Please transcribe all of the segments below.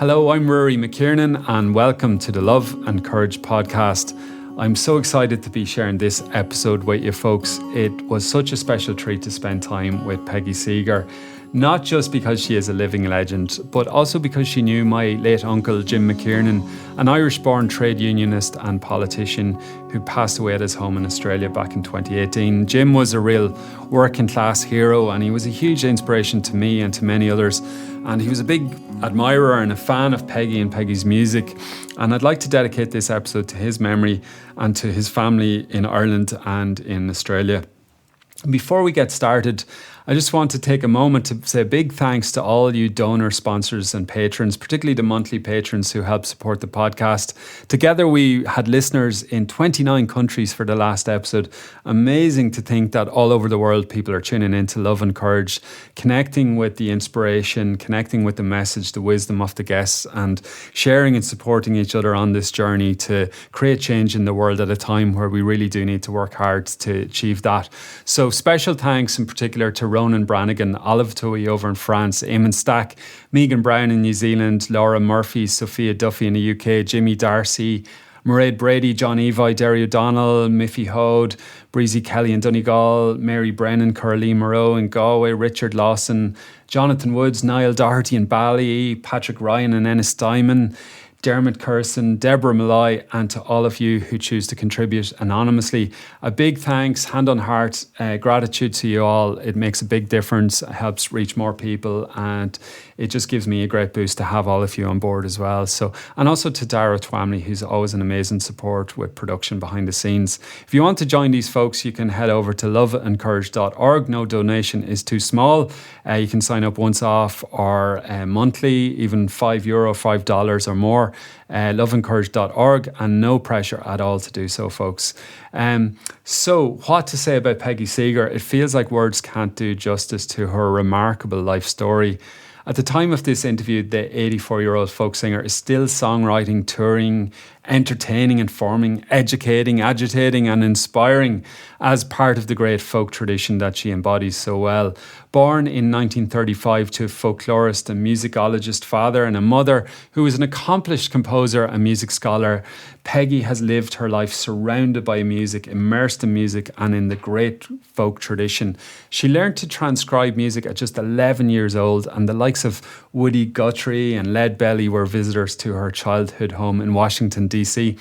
Hello, I'm Rory McKiernan and welcome to the Love and Courage podcast. I'm so excited to be sharing this episode with you folks. It was such a special treat to spend time with Peggy Seeger, not just because she is a living legend, but also because she knew my late uncle Jim McKiernan, an Irish-born trade unionist and politician who passed away at his home in Australia back in 2018. Jim was a real working-class hero and he was a huge inspiration to me and to many others. And he was a big admirer and a fan of Peggy and Peggy's music. And I'd like to dedicate this episode to his memory and to his family in Ireland and in Australia. Before we get started, I just want to take a moment to say a big thanks to all you donors, sponsors and patrons, particularly the monthly patrons who help support the podcast. Together we had listeners in 29 countries for the last episode. Amazing to think that all over the world people are tuning in to Love and Courage, connecting with the inspiration, connecting with the message, the wisdom of the guests, and sharing and supporting each other on this journey to create change in the world at a time where we really do need to work hard to achieve that. So special thanks in particular to Ronan Brannigan, Olive Tui over in France, Eamon Stack, Megan Brown in New Zealand, Laura Murphy, Sophia Duffy in the UK, Jimmy Darcy, Mairead Brady, John Evi, Derry O'Donnell, Miffy Hode, Breezy Kelly in Donegal, Mary Brennan, Coralie Moreau in Galway, Richard Lawson, Jonathan Woods, Niall Doherty in Bali, Patrick Ryan and Ennis Diamond, Dermot Curson, Deborah Malloy, and to all of you who choose to contribute anonymously. A big thanks, hand on heart, gratitude to you all. It makes a big difference, it helps reach more people, and it just gives me a great boost to have all of you on board as well. So, and also to Dara Twamley, who's always an amazing support with production behind the scenes. If you want to join these folks, you can head over to loveandcourage.org. No donation is too small. You can sign up once off or monthly, even €5, $5 or more. Loveandcourage.org, and no pressure at all to do so, folks. So what to say about Peggy Seeger? It feels like words can't do justice to her remarkable life story. At the time of this interview, the 84-year-old folk singer is still songwriting, touring, entertaining, informing, educating, agitating and inspiring as part of the great folk tradition that she embodies so well. Born in 1935 to a folklorist and musicologist father and a mother who was an accomplished composer and music scholar, Peggy has lived her life surrounded by music, immersed in music and in the great folk tradition. She learned to transcribe music at just 11 years old, and the likes of Woody Guthrie and Leadbelly were visitors to her childhood home in Washington, D.C.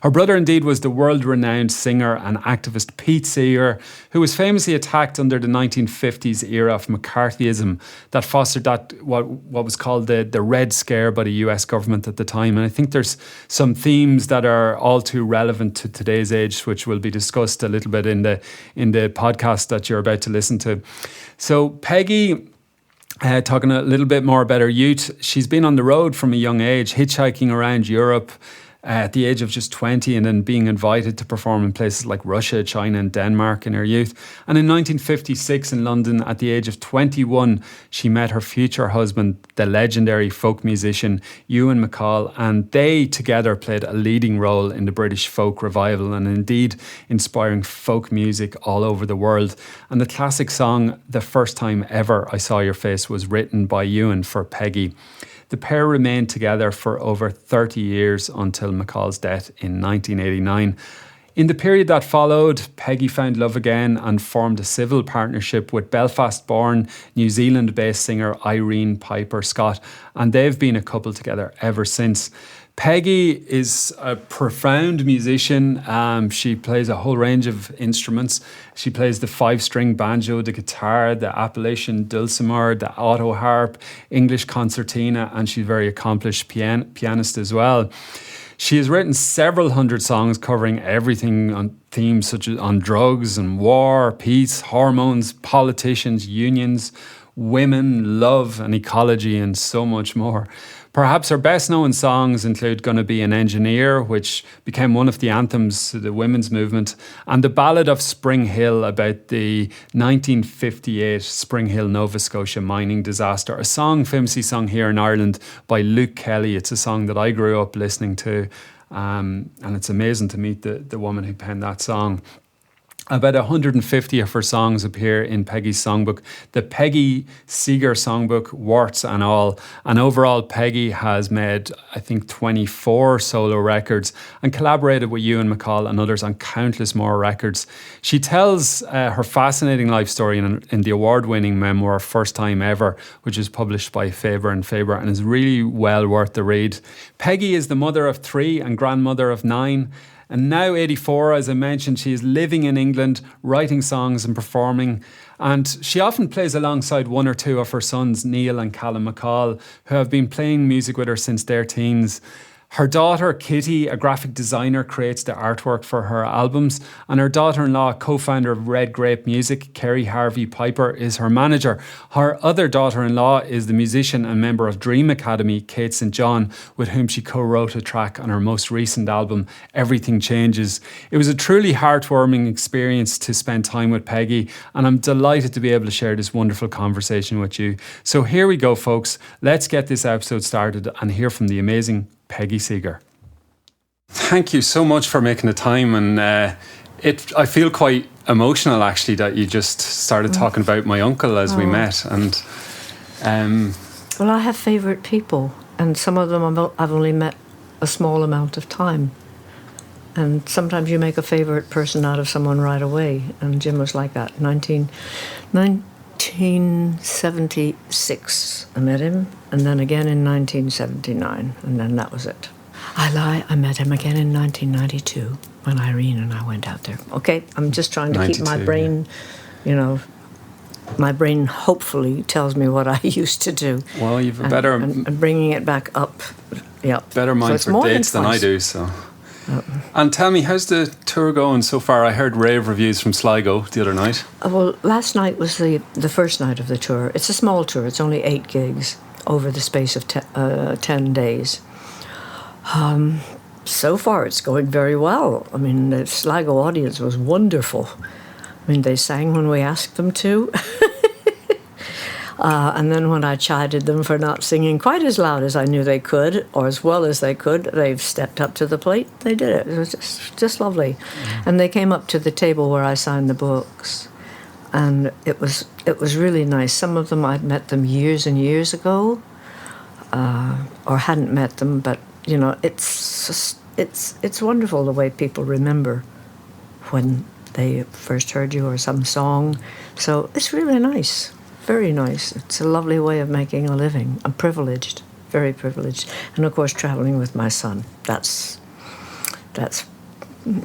Her brother indeed was the world-renowned singer and activist Pete Seeger, who was famously attacked under the 1950s era of McCarthyism that fostered that what was called the Red Scare by the US government at the time. And I think there's some themes that are all too relevant to today's age, which will be discussed a little bit in the podcast that you're about to listen to. So Peggy, talking a little bit more about her youth, she's been on the road from a young age, hitchhiking around Europe at the age of just 20, and then being invited to perform in places like Russia, China and Denmark in her youth. And in 1956 in London, at the age of 21, she met her future husband, the legendary folk musician Ewan MacColl, and they together played a leading role in the British folk revival and indeed inspiring folk music all over the world. And the classic song, The First Time Ever I Saw Your Face, was written by Ewan for Peggy. The pair remained together for over 30 years until MacColl's death in 1989. In the period that followed, Peggy found love again and formed a civil partnership with Belfast-born New Zealand-based singer Irene Pyper Scott, and they've been a couple together ever since. Peggy is a profound musician. She plays a whole range of instruments. She plays the 5-string banjo, the guitar, the Appalachian dulcimer, the auto harp, English concertina, and she's a very accomplished pianist as well. She has written several hundred songs covering everything on themes such as on drugs and war, peace, hormones, politicians, unions, women, love and ecology, and so much more. Perhaps her best known songs include Gonna Be an Engineer, which became one of the anthems to the women's movement, and the Ballad of Spring Hill about the 1958 Spring Hill, Nova Scotia mining disaster, a song famously sung here in Ireland by Luke Kelly. It's a song that I grew up listening to, and it's amazing to meet the woman who penned that song. About 150 of her songs appear in Peggy's songbook, the Peggy Seeger songbook, warts and all. And overall, Peggy has made, I think, 24 solo records and collaborated with Ewan MacColl and others on countless more records. She tells her fascinating life story in the award-winning memoir, First Time Ever, which is published by Faber and Faber and is really well worth the read. Peggy is the mother of 3 and grandmother of 9. And now 84, as I mentioned, she is living in England, writing songs and performing. And she often plays alongside one or two of her sons, Neil and Callum MacColl, who have been playing music with her since their teens. Her daughter, Kitty, a graphic designer, creates the artwork for her albums, and her daughter-in-law, co-founder of Red Grape Music, Kerry Harvey Piper, is her manager. Her other daughter-in-law is the musician and member of Dream Academy, Kate St. John, with whom she co-wrote a track on her most recent album, Everything Changes. It was a truly heartwarming experience to spend time with Peggy, and I'm delighted to be able to share this wonderful conversation with you. So here we go, folks. Let's get this episode started and hear from the amazing Peggy Seeger. Thank you so much for making the time, and I feel quite emotional actually that you just started talking about my uncle as we met. And well, I have favourite people, and some of them I've only met a small amount of time, and sometimes you make a favourite person out of someone right away, and Jim was like that. 1976 I met him, and then again in 1979, and then that was it. I met him again in 1992 when Irene and I went out there. Okay, I'm just trying to keep my brain, my brain hopefully tells me what I used to do. Well, you've a better... And bringing it back up, yeah. Better mind for dates than I do, so... And tell me, how's the tour going so far? I heard rave reviews from Sligo the other night. Well, last night was the first night of the tour. It's a small tour. It's only 8 gigs over the space of 10 days. So far, it's going very well. I mean, the Sligo audience was wonderful. I mean, they sang when we asked them to. And then when I chided them for not singing quite as loud as I knew they could, or as well as they could, they've stepped up to the plate. They did it. It was just lovely. Mm-hmm. And they came up to the table where I signed the books, and it was really nice. Some of them I'd met them years and years ago, or hadn't met them, but it's wonderful the way people remember when they first heard you or some song. So it's really nice. Very nice. It's a lovely way of making a living. I'm privileged, very privileged. And of course, traveling with my son. That's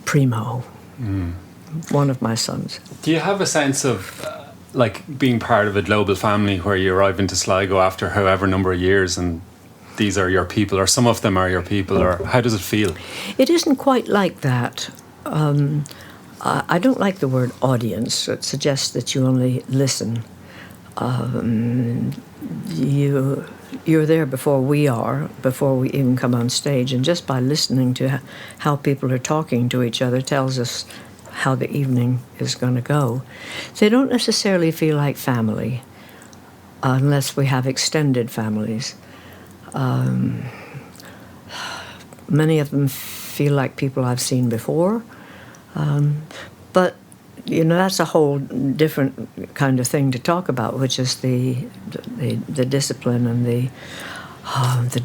primo. One of my sons. Do you have a sense of being part of a global family where you arrive into Sligo after however number of years and these are your people, or some of them are your people, or how does it feel? It isn't quite like that. I don't like the word audience. It suggests that you only listen. You're there before we even come on stage, and just by listening to how people are talking to each other tells us how the evening is going to go. They don't necessarily feel like family unless we have extended families. Many of them feel like people I've seen before, but that's a whole different kind of thing to talk about, which is the discipline and the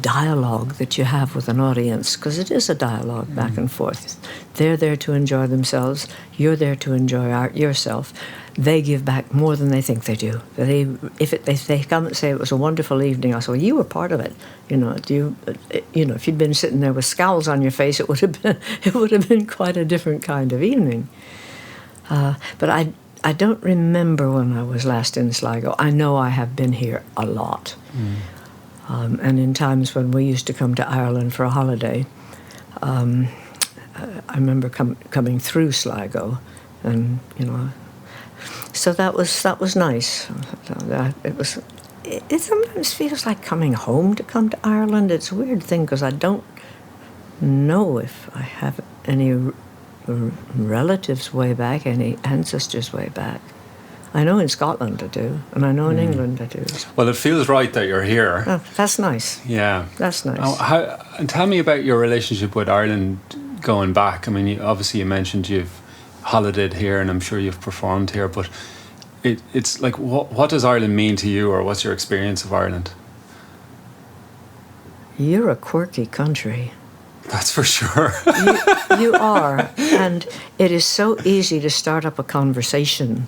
dialogue that you have with an audience, because it is a dialogue back and forth. They're there to enjoy themselves. You're there to enjoy yourself. They give back more than they think they do. If they come and say it was a wonderful evening, I say, well, you were part of it. If you'd been sitting there with scowls on your face, it would have been quite a different kind of evening. But I don't remember when I was last in Sligo. I know I have been here a lot. And in times when we used to come to Ireland for a holiday, I remember coming through Sligo, and so that was nice. It sometimes feels like coming home to come to Ireland. It's a weird thing because I don't know if I have any relatives way back, any ancestors way back. I know in Scotland I do, and I know in England I do. Well, it feels right that you're here. Oh, that's nice. Yeah. That's nice. And tell me about your relationship with Ireland going back. I mean, obviously you mentioned you've holidayed here, and I'm sure you've performed here, but it's like, what does Ireland mean to you, or what's your experience of Ireland? You're a quirky country. That's for sure. You are. And it is so easy to start up a conversation,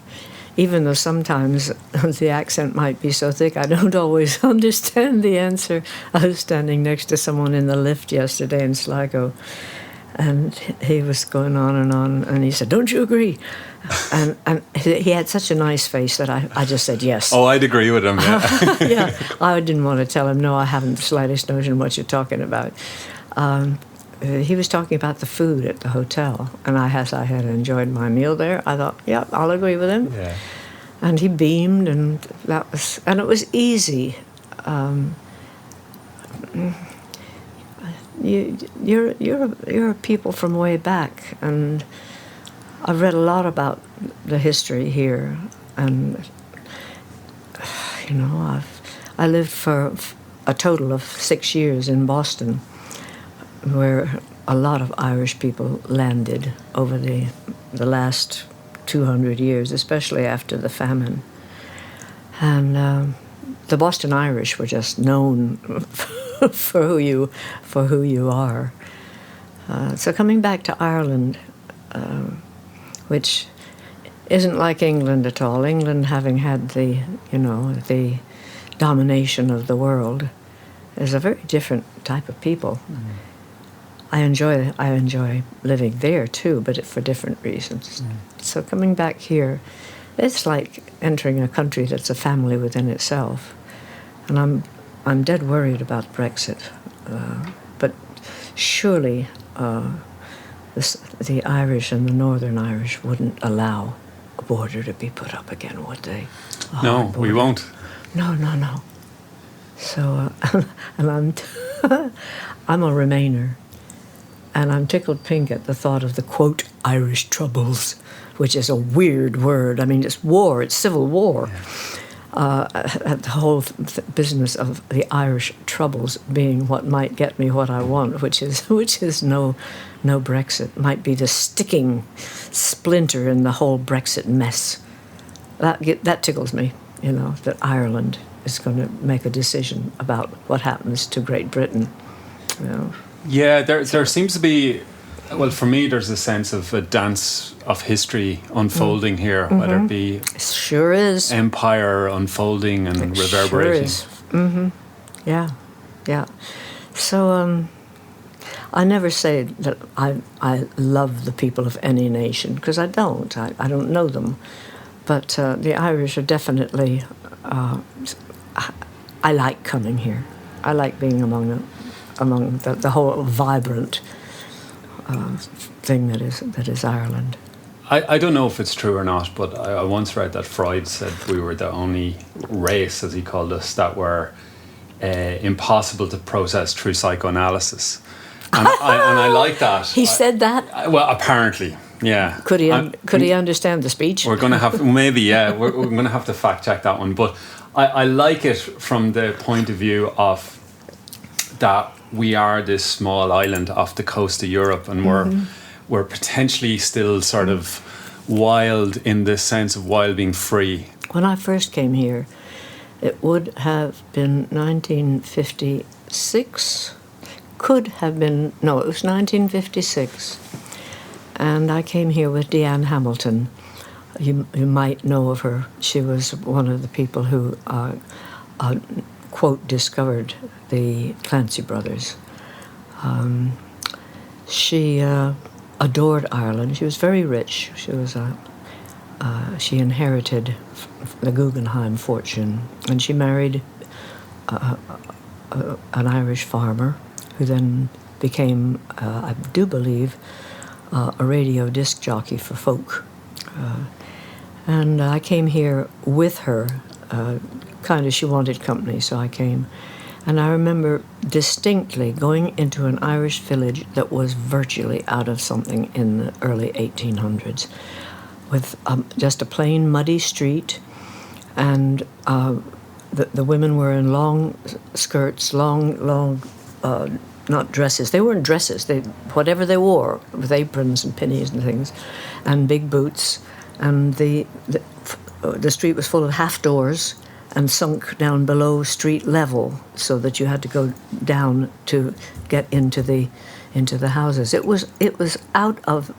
even though sometimes the accent might be so thick I don't always understand the answer. I was standing next to someone in the lift yesterday in Sligo, and he was going on, and he said, "Don't you agree?" And he had such a nice face that I just said yes. Oh, I'd agree with him, yeah. Yeah, I didn't want to tell him, no, I haven't the slightest notion what you're talking about. He was talking about the food at the hotel, and as I had enjoyed my meal there, I thought, yeah, I'll agree with him. Yeah. And he beamed, and it was easy. You're a people from way back, and I've read a lot about the history here, and I lived for a total of 6 years in Boston, where a lot of Irish people landed over the last 200 years, especially after the famine. And the Boston Irish were just known for who you are. So coming back to Ireland, which isn't like England at all. England, having had the domination of the world, is a very different type of people. Mm. I enjoy living there too, but for different reasons. Mm. So coming back here, it's like entering a country that's a family within itself. And I'm dead worried about Brexit, but surely the Irish and the Northern Irish wouldn't allow a border to be put up again, would they? No, we won't. No. So, and I'm a Remainer, and I'm tickled pink at the thought of the, quote, Irish Troubles, which is a weird word. I mean, it's war, it's civil war. Yeah. The whole business of the Irish Troubles being what might get me what I want, which is no Brexit, might be the sticking splinter in the whole Brexit mess. That tickles me, that Ireland is going to make a decision about what happens to Great Britain. Yeah, there seems to be, well, for me, there's a sense of a dance of history unfolding here, mm-hmm. whether it be sure is empire unfolding and reverberating. Sure is. Mm-hmm. Yeah. So I never say that I love the people of any nation, because I don't. I don't know them. But the Irish are definitely. I like coming here. I like being among the whole vibrant thing that is Ireland. I don't know if it's true or not, but I once read that Freud said we were the only race, as he called us, that were impossible to process through psychoanalysis. And I like that. He said that? Well, apparently, yeah. Could he understand the speech? We're going to have, maybe, yeah, we're going to have to fact check that one. But I like it from the point of view of that we are this small island off the coast of Europe, and we're potentially still sort of wild in the sense of wild being free. When I first came here, it would have been 1956. Could have been, no, it was 1956. And I came here with Deanne Hamilton. You might know of her. She was one of the people who, quote, discovered the Clancy brothers. She adored Ireland. She was very rich. She inherited the Guggenheim fortune, and she married an Irish farmer who then became, I do believe, a radio disc jockey for folk. And I came here with her. Kind of, she wanted company, so I came. And I remember distinctly going into an Irish village that was virtually out of something in the early 1800s, with just a plain muddy street, and the women were in long skirts, long not dresses. They weren't dresses. Whatever they wore, with aprons and pinnies and things, and big boots. And the street was full of half doors and sunk down below street level, so that you had to go down to get into the houses. It was out of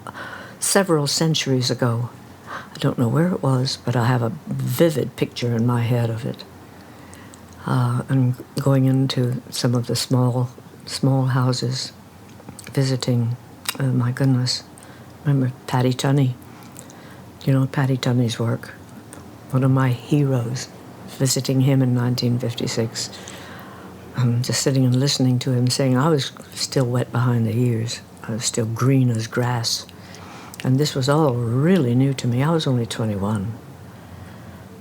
several centuries ago. I don't know where it was, but I have a vivid picture in my head of it. And going into some of the small houses, visiting, my goodness, remember Paddy Tunney. You know Paddy Tunney's work, one of my heroes, visiting him in 1956. Just sitting and listening to him saying, I was still wet behind the ears. I was still green as grass. And this was all really new to me. I was only 21.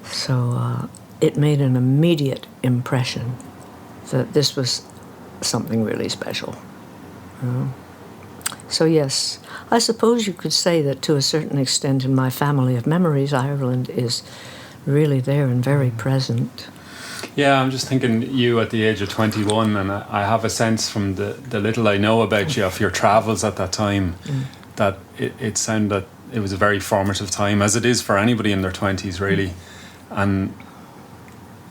So it made an immediate impression that this was something really special. You know? So yes, I suppose you could say that to a certain extent in my family of memories, Ireland is really there and very present. Yeah, I'm just thinking you at the age of 21, and I have a sense from the little I know about you, of your travels at that time, that it sounded that it was a very formative time, as it is for anybody in their 20s, really. And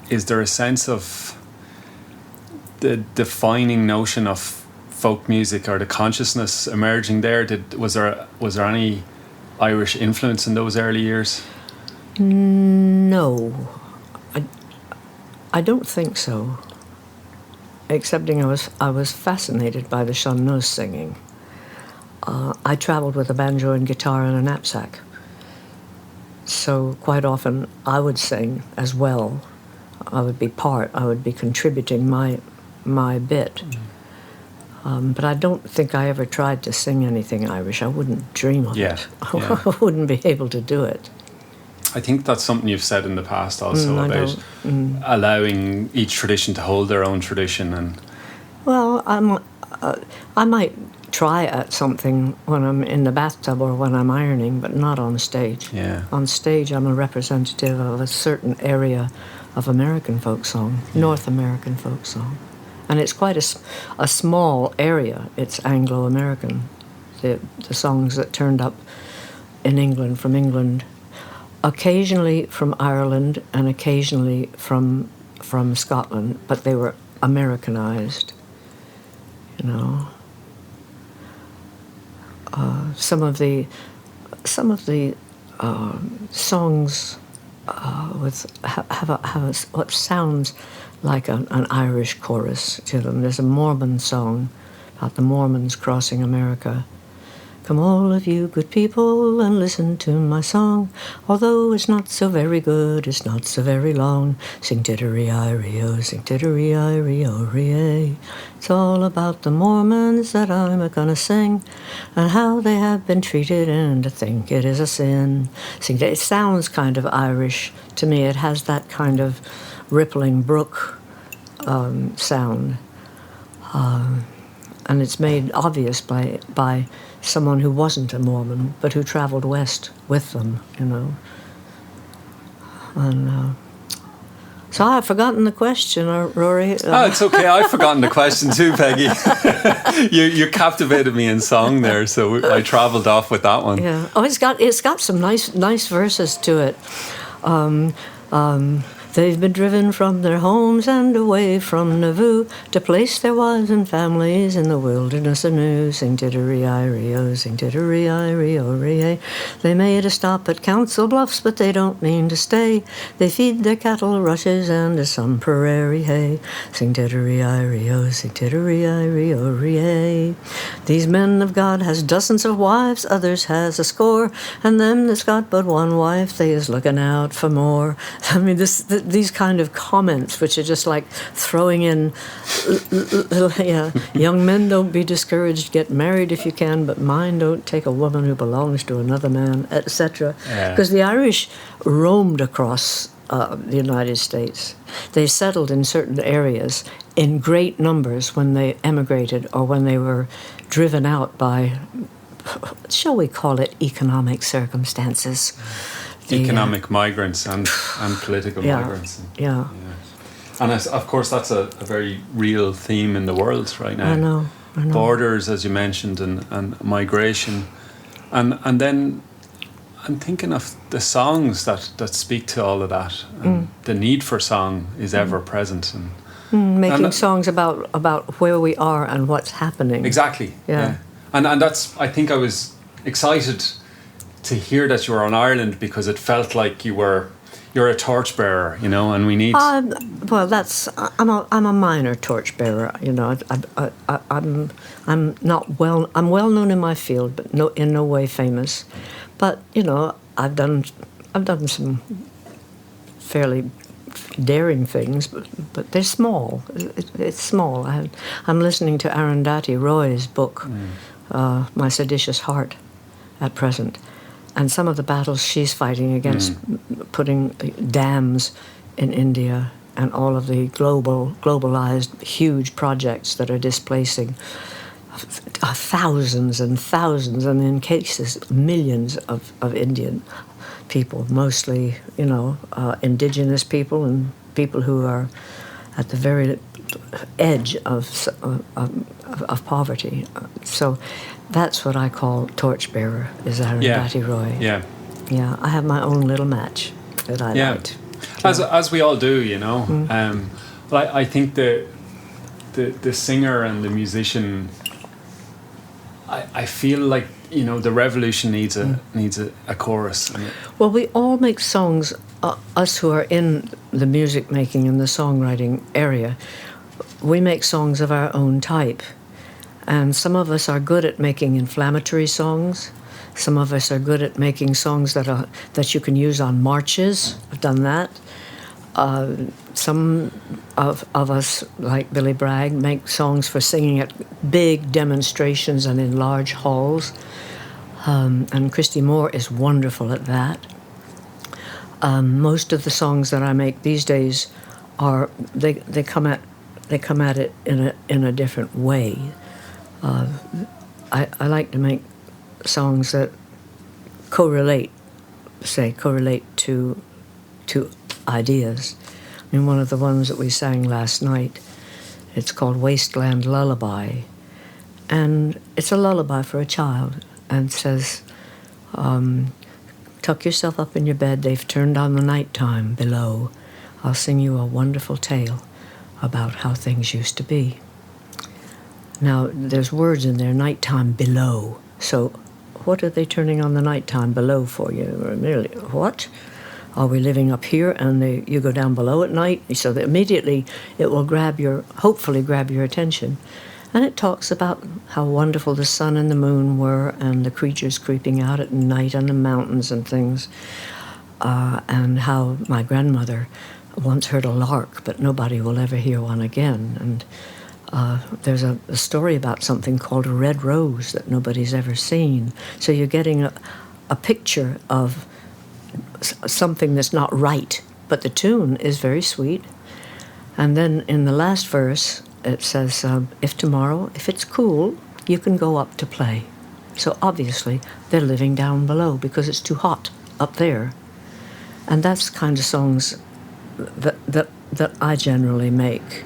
is there a sense of the defining notion of folk music or the consciousness emerging there? Was there any Irish influence in those early years? No, I don't think so. Excepting I was fascinated by the sean-nós singing. I travelled with a banjo and guitar in a knapsack, so quite often I would sing as well. I would be contributing my bit. But I don't think I ever tried to sing anything Irish. I wouldn't dream of it. I wouldn't be able to do it. I think that's something you've said in the past also, about allowing each tradition to hold their own tradition. And well, I might try at something when I'm in the bathtub or when I'm ironing, but not on stage. Yeah. On stage, I'm a representative of a certain area of American folk song, North American folk song. And it's quite a small area. It's Anglo-American. The songs that turned up in England, from England, occasionally from Ireland and occasionally from Scotland, but they were Americanized, you know. Some of the songs have what sounds like an Irish chorus to them. There's a Mormon song about the Mormons crossing America. Come all of you good people and listen to my song. Although it's not so very good, it's not so very long. Sing tittery-i-ri-o, sing tittery-i-ri-o-ri-a. It's all about the Mormons that I'm a-gonna sing, and how they have been treated and to think it is a sin. Sing. It sounds kind of Irish to me. It has that kind of rippling brook sound. And it's made obvious by someone who wasn't a Mormon, but who traveled west with them, you know. And so I've forgotten the question, Rory. It's okay. I've forgotten the question too, Peggy. You captivated me in song there, so I travelled off with that one. Yeah. Oh, it's got some nice verses to it. They've been driven from their homes and away from Nauvoo to place their wives and families in the wilderness anew. Sing tittery-i-ri-o, sing tittery-i-ri-o-ri-a. They made a stop at Council Bluffs, but they don't mean to stay. They feed their cattle rushes and some prairie hay. Sing tittery-i-ri-o, sing tittery-i-ri-o-ri-a. These men of God has dozens of wives, others has a score, and them that's got but one wife, they is looking out for more. I mean, these kind of comments, which are just like throwing in, young men, don't be discouraged, get married if you can, but mind, don't take a woman who belongs to another man, etc. Because the Irish roamed across the United States. They settled in certain areas in great numbers when they emigrated or when they were driven out by, shall we call it, economic circumstances. Economic migrants and political migrants. Yeah. And of course, that's a very real theme in the world right now. I know. borders, as you mentioned, and migration. And then I'm thinking of the songs that speak to all of that. And the need for song is ever present. Making songs about where we are and what's happening. Exactly. Yeah. And that's, I think I was excited to hear that you were on Ireland, because it felt like you're a torchbearer, and we need. Well, I'm a minor torchbearer. I'm well known in my field, but in no way famous. But I've done some fairly daring things, but they're small. It's small. I'm listening to Arundhati Roy's book, My Seditious Heart, at present. And some of the battles she's fighting against putting dams in India and all of the globalized huge projects that are displacing thousands and thousands, and in cases millions of Indian people, mostly indigenous people and people who are at the very edge of poverty. So that's what I call torchbearer, is Arundhati Roy. Yeah. Yeah, I have my own little match that I light. As we all do, But I think the singer and the musician, I feel like, the revolution needs a chorus. Well, we all make songs, us who are in the music making and the songwriting area, we make songs of our own type. And some of us are good at making inflammatory songs. Some of us are good at making songs that you can use on marches. I've done that. Some of us, like Billy Bragg, make songs for singing at big demonstrations and in large halls. And Christy Moore is wonderful at that. Most of the songs that I make these days they come at it in a different way. I like to make songs that correlate to ideas. I mean, one of the ones that we sang last night, it's called Wasteland Lullaby. And it's a lullaby for a child, and says, tuck yourself up in your bed, they've turned on the nighttime below. I'll sing you a wonderful tale about how things used to be. Now, there's words in there, nighttime below. So what are they turning on the nighttime below for? Really, what? Are we living up here and you go down below at night? So that immediately it will hopefully grab your attention. And it talks about how wonderful the sun and the moon were, and the creatures creeping out at night on the mountains and things. And how my grandmother once heard a lark, but nobody will ever hear one again. And there's a story about something called a red rose that nobody's ever seen. So you're getting a picture of something that's not right, but the tune is very sweet. And then in the last verse, it says, if tomorrow, if it's cool, you can go up to play. So obviously, they're living down below because it's too hot up there. And that's the kind of songs that I generally make.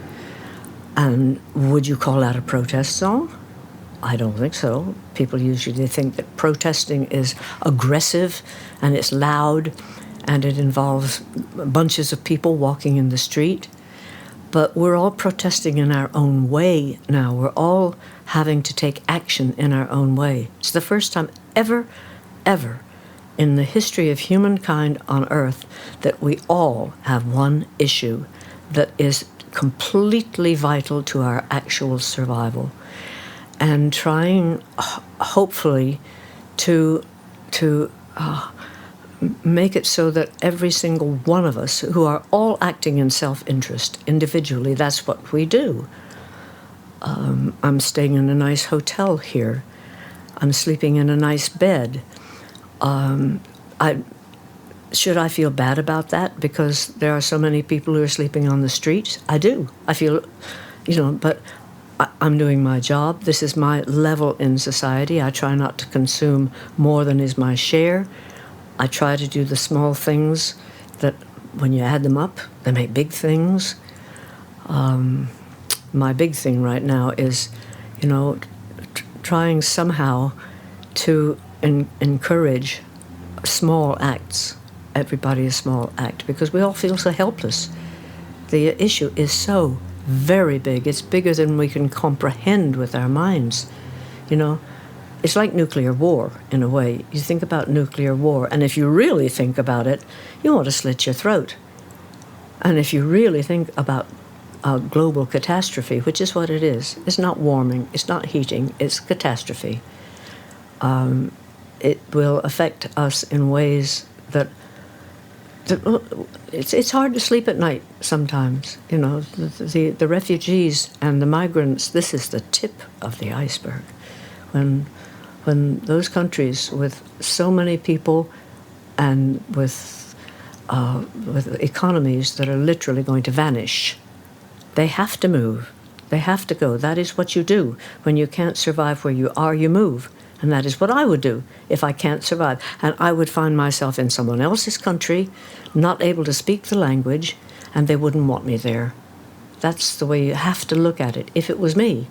And would you call that a protest song? I don't think so. People usually think that protesting is aggressive and it's loud and it involves bunches of people walking in the street. But we're all protesting in our own way now. We're all having to take action in our own way. It's the first time ever in the history of humankind on Earth that we all have one issue that is completely vital to our actual survival. And trying, hopefully, to make it so that every single one of us, who are all acting in self-interest individually, that's what we do. I'm staying in a nice hotel here. I'm sleeping in a nice bed. Should I feel bad about that because there are so many people who are sleeping on the streets? I do. I feel, but I'm doing my job. This is my level in society. I try not to consume more than is my share. I try to do the small things that, when you add them up, they make big things. My big thing right now is trying somehow to encourage small acts. Everybody a small act, because we all feel so helpless. The issue is so very big. It's bigger than we can comprehend with our minds. It's like nuclear war, in a way. You think about nuclear war, and if you really think about it, you want to slit your throat. And if you really think about a global catastrophe, which is what it is, it's not warming, it's not heating, it's catastrophe. It will affect us in ways that it's hard to sleep at night sometimes. The refugees and the migrants, this is the tip of the iceberg. When those countries with so many people and with economies that are literally going to vanish, they have to move. They have to go. That is what you do. When you can't survive where you are, you move. And that is what I would do if I can't survive. And I would find myself in someone else's country, not able to speak the language, and they wouldn't want me there. That's the way you have to look at it, if it was me.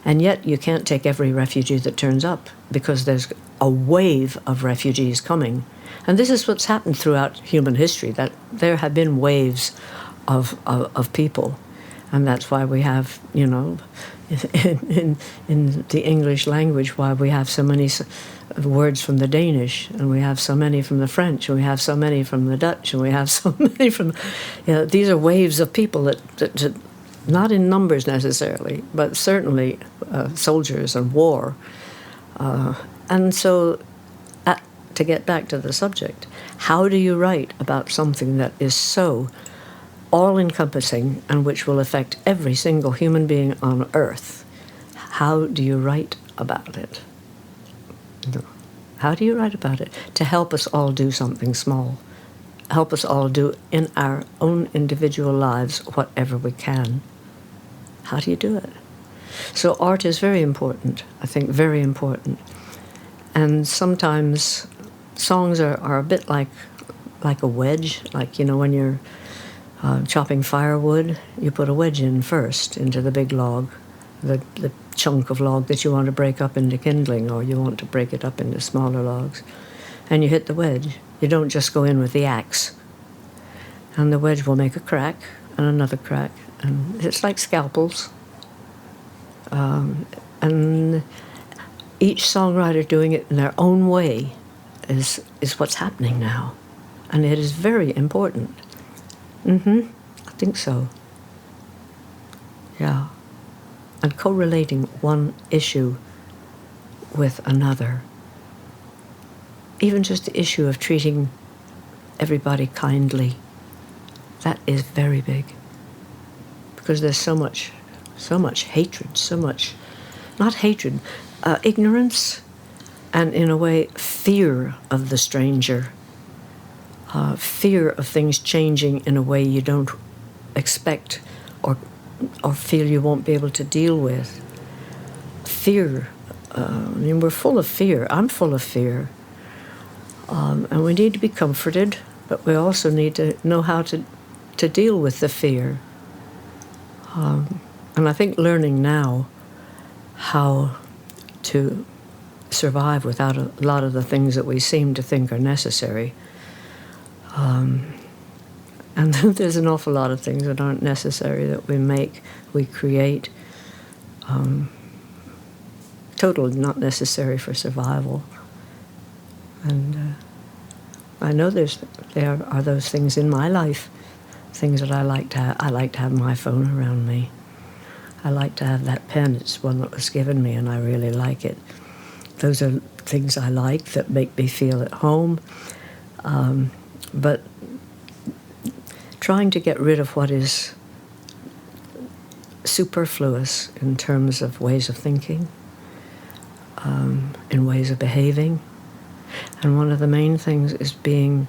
And yet you can't take every refugee that turns up, because there's a wave of refugees coming. And this is what's happened throughout human history, that there have been waves of people. And that's why we have, in the English language, why we have so many words from the Danish, and we have so many from the French, and we have so many from the Dutch, and we have so many from... these are waves of people that not in numbers necessarily, but certainly soldiers and war. And so, to get back to the subject, how do you write about something that is so all-encompassing and which will affect every single human being on Earth? How do you write about it? How do you write about it? To help us all do something small. Help us all do in our own individual lives whatever we can. How do you do it? So art is very important, I think, very important. And sometimes songs are a bit like a wedge, like, when you're chopping firewood, you put a wedge in first into the big log, the chunk of log that you want to break up into kindling, or you want to break it up into smaller logs. And you hit the wedge. You don't just go in with the axe. And the wedge will make a crack and another crack. And it's like scalpels. And each songwriter doing it in their own way is what's happening now. And it is very important. I think so. Yeah. And correlating one issue with another. Even just the issue of treating everybody kindly. That is very big. Because there's so much hatred, so much, not hatred, ignorance, and in a way, fear of the stranger. Fear of things changing in a way you don't expect or feel you won't be able to deal with. Fear. We're full of fear. I'm full of fear. And we need to be comforted, but we also need to know how to deal with the fear. And I think learning now how to survive without a lot of the things that we seem to think are necessary. And there's an awful lot of things that aren't necessary that we create, totally not necessary for survival. And I know there are those things in my life, things that I like to have. I like to have my phone around me. I like to have that pen. It's one that was given me, and I really like it. Those are things I like that make me feel at home. But trying to get rid of what is superfluous in terms of ways of thinking, in ways of behaving. And one of the main things is being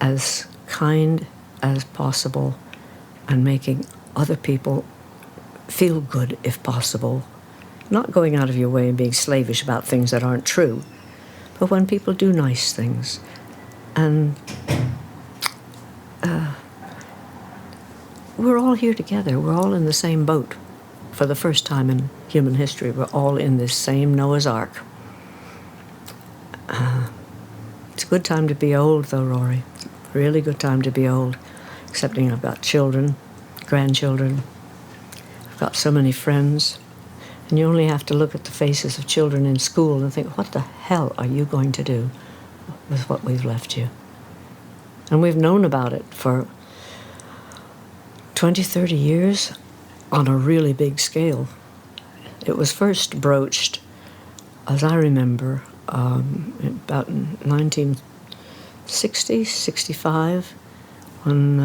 as kind as possible and making other people feel good if possible. Not going out of your way and being slavish about things that aren't true, but when people do nice things. And we're all here together. We're all in the same boat. for the first time in human history, we're all in this same Noah's Ark. It's a good time to be old, though, Rory. Really good time to be old. Excepting I've got children, grandchildren. I've got so many friends. And you only have to look at the faces of children in school and think, what the hell are you going to do with what we've left you? And we've known about it for 20, 30 years on a really big scale. It was first broached, as I remember, about 1960, 65, when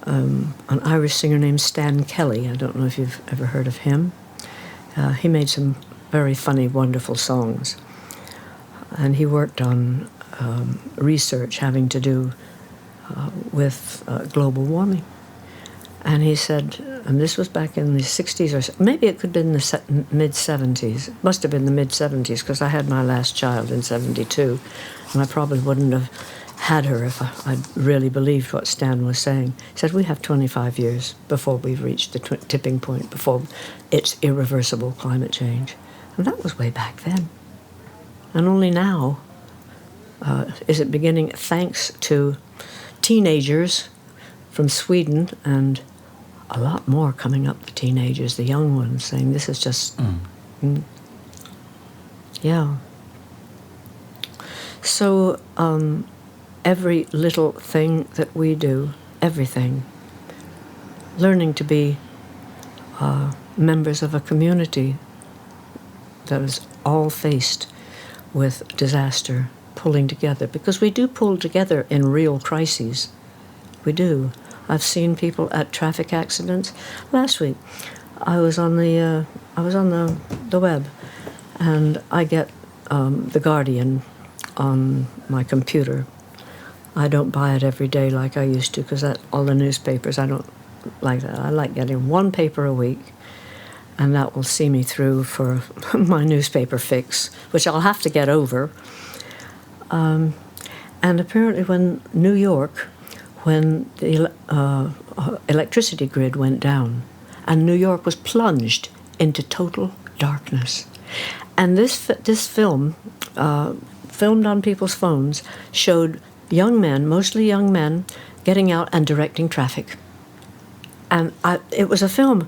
an Irish singer named Stan Kelly, I don't know if you've ever heard of him, he made some very funny, wonderful songs. And he worked on research having to do with global warming. And he said, and this was back in the 60s, or maybe it could have been the mid-70s. It must have been the mid-70s, because I had my last child in 72, and I probably wouldn't have had her if I'd really believed what Stan was saying. He said, we have 25 years before we've reached the tipping point, before it's irreversible climate change. And that was way back then. And only now is it beginning, thanks to teenagers from Sweden, and a lot more coming up, the teenagers, the young ones, saying this is just, yeah. So every little thing that we do, everything, learning to be members of a community that is all faced with disaster, pulling together, because we do pull together in real crises. We do. I've seen people at traffic accidents. Last week, I was on the web, and I get The Guardian on my computer. I don't buy it every day like I used to, because all the newspapers, I don't like that. I like getting one paper a week, and that will see me through for my newspaper fix, which I'll have to get over. And apparently when New York, when the electricity grid went down, and New York was plunged into total darkness. And this film, filmed on people's phones, showed young men, mostly young men, getting out and directing traffic. And it was a film,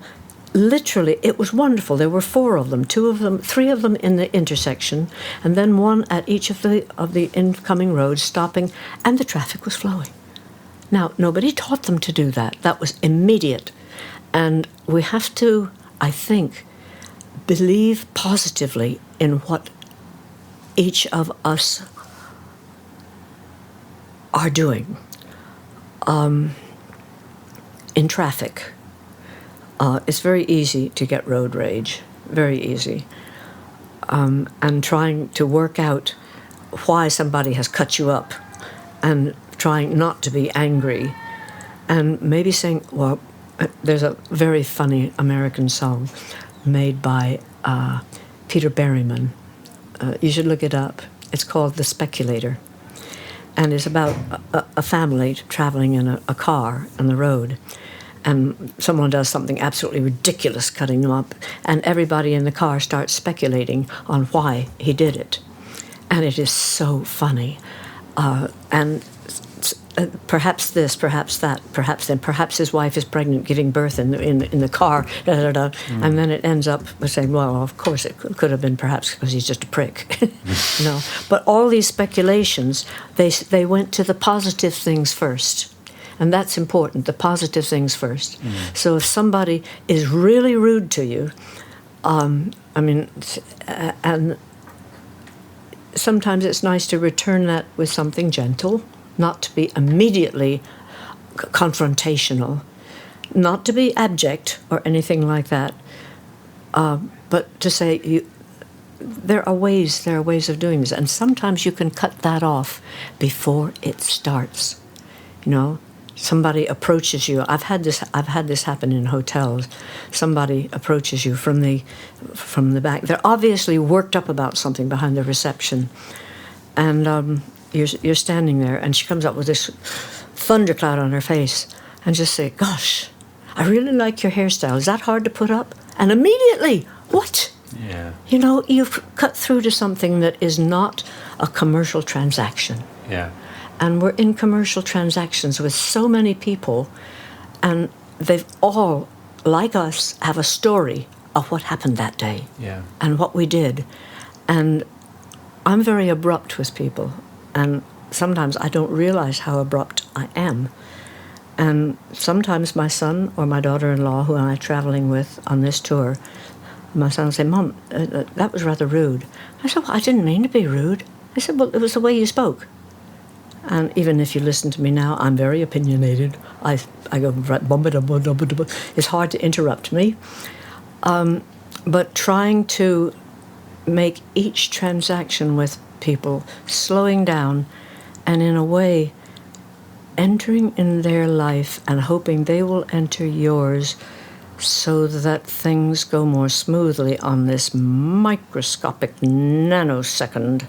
literally, it was wonderful. There were 4 of them, 3 of them in the intersection, and then one at each of the incoming roads stopping, and the traffic was flowing. Now, nobody taught them to do that. That was immediate. And we have to, I think, believe positively in what each of us are doing in traffic. It's very easy to get road rage, very easy. And trying to work out why somebody has cut you up, and trying not to be angry, and maybe saying, well, there's a very funny American song made by Peter Berryman. You should look it up. It's called The Speculator. And it's about a family traveling in a car on the road. And someone does something absolutely ridiculous, cutting them up. And everybody in the car starts speculating on why he did it. And it is so funny. And perhaps this, perhaps that, perhaps then, perhaps his wife is pregnant, giving birth in the car, da, da, da. And then it ends up with saying, well, of course it could have been perhaps because he's just a prick. No, but all these speculations, they went to the positive things first. And that's important, the positive things first. So if somebody is really rude to you, and sometimes it's nice to return that with something gentle, not to be immediately confrontational, not to be abject or anything like that, but to say, there are ways of doing this, and sometimes you can cut that off before it starts. You know, somebody approaches you. I've had this happen in hotels. Somebody approaches you from the back. They're obviously worked up about something behind the reception, and you're standing there, and she comes up with this thundercloud on her face, and just say, "Gosh, I really like your hairstyle. Is that hard to put up? And immediately, what? Yeah. You know, you've cut through to something that is not a commercial transaction. Yeah. And we're in commercial transactions with so many people, and they've all, like us, have a story of what happened that day. Yeah. And what we did. And I'm very abrupt with people, and sometimes I don't realize how abrupt I am. And sometimes my son or my daughter-in-law, who I'm traveling with on this tour, my son will say, Mom, that was rather rude. I said, well, I didn't mean to be rude. I said, well, it was the way you spoke. And even if you listen to me now, I'm very opinionated. I go, it's hard to interrupt me. But trying to make each transaction with people, slowing down, and in a way, entering in their life and hoping they will enter yours so that things go more smoothly on this microscopic nanosecond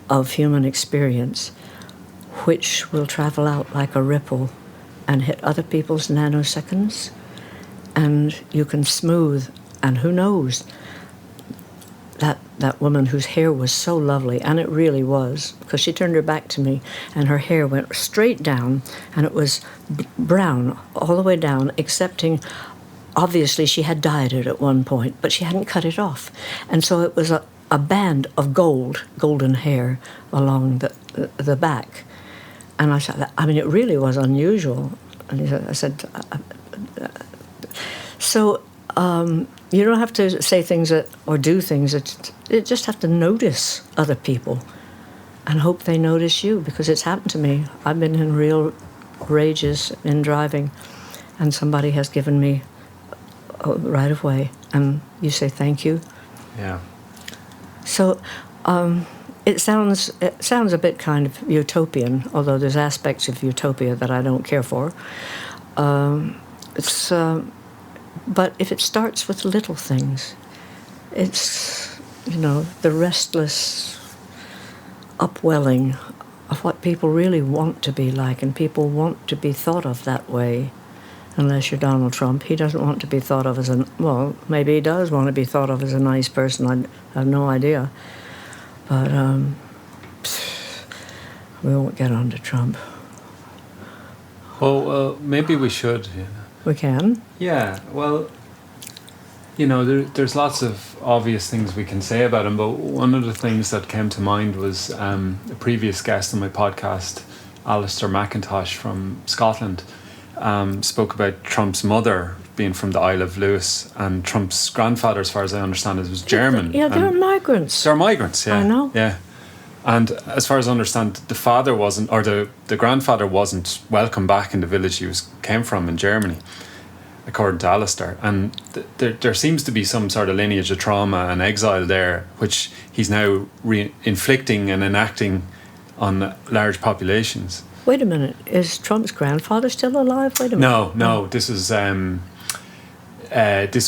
of human experience, which will travel out like a ripple and hit other people's nanoseconds, and you can smooth, and who knows, that woman whose hair was so lovely, and it really was, because she turned her back to me, and her hair went straight down, and it was brown all the way down, excepting, obviously, she had dyed it at one point, but she hadn't cut it off. And so it was a band of golden hair along the back. And I said, I mean, it really was unusual. And I said, so you don't have to say things or do things. You just have to notice other people and hope they notice you, because it's happened to me. I've been in real rages in driving, and somebody has given me a right of way, and you say thank you. Yeah. So it sounds a bit kind of utopian, although there's aspects of utopia that I don't care for. But if it starts with little things, it's, the restless upwelling of what people really want to be like, and people want to be thought of that way. Unless you're Donald Trump, he doesn't want to be thought of as well, maybe he does want to be thought of as a nice person. I have no idea. But we won't get on to Trump. Well, maybe we should. We can? Yeah, well, there's lots of obvious things we can say about him, but one of the things that came to mind was a previous guest on my podcast, Alistair McIntosh from Scotland, spoke about Trump's mother being from the Isle of Lewis, and Trump's grandfather, as far as I understand it, was German. Yeah, they're migrants. They're migrants, yeah. I know. Yeah. And as far as I understand, the father wasn't, or the grandfather wasn't welcome back in the village he came from in Germany, according to Alistair. And there seems to be some sort of lineage of trauma and exile there, which he's now inflicting and enacting on large populations. Wait a minute, is Trump's grandfather still alive? Wait a minute. No, this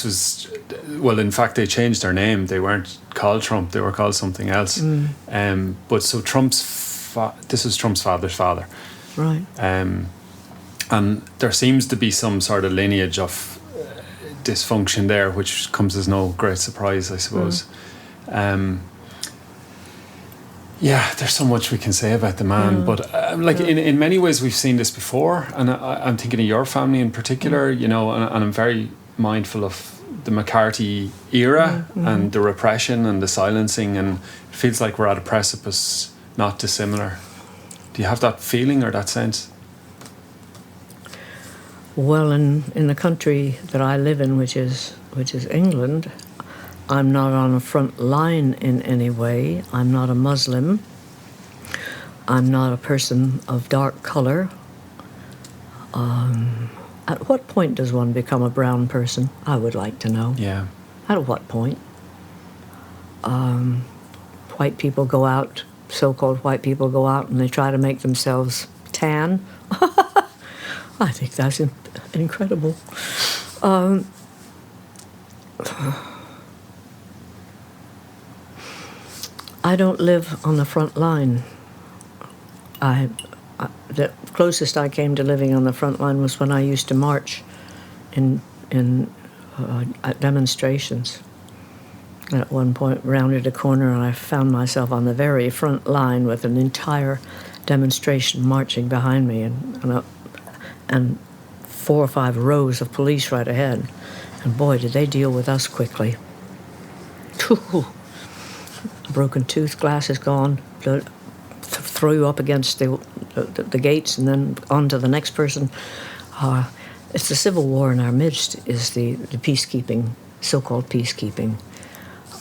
was, well, in fact, they changed their name. They weren't called Trump, they were called something else. But so this was Trump's father's father. Right. And there seems to be some sort of lineage of dysfunction there, which comes as no great surprise, I suppose. Yeah, there's so much we can say about the man, but in many ways we've seen this before, and I'm thinking of your family in particular, and I'm very mindful of the McCarthy era and the repression and the silencing, and it feels like we're at a precipice not dissimilar. Do you have that feeling or that sense? Well, in the country that I live in, which is England, I'm not on a front line in any way. I'm not a Muslim. I'm not a person of dark color. At what point does one become a brown person? I would like to know. Yeah. At what point? White people go out, so-called white people go out, and they try to make themselves tan. I think that's incredible. I don't live on the front line. The closest I came to living on the front line was when I used to march at demonstrations. At one point, rounded a corner, and I found myself on the very front line with an entire demonstration marching behind me, and 4 or 5 rows of police right ahead. And boy, did they deal with us quickly. Broken tooth, glasses gone, throw you up against the gates and then on to the next person. It's the civil war in our midst is the peacekeeping, so-called peacekeeping.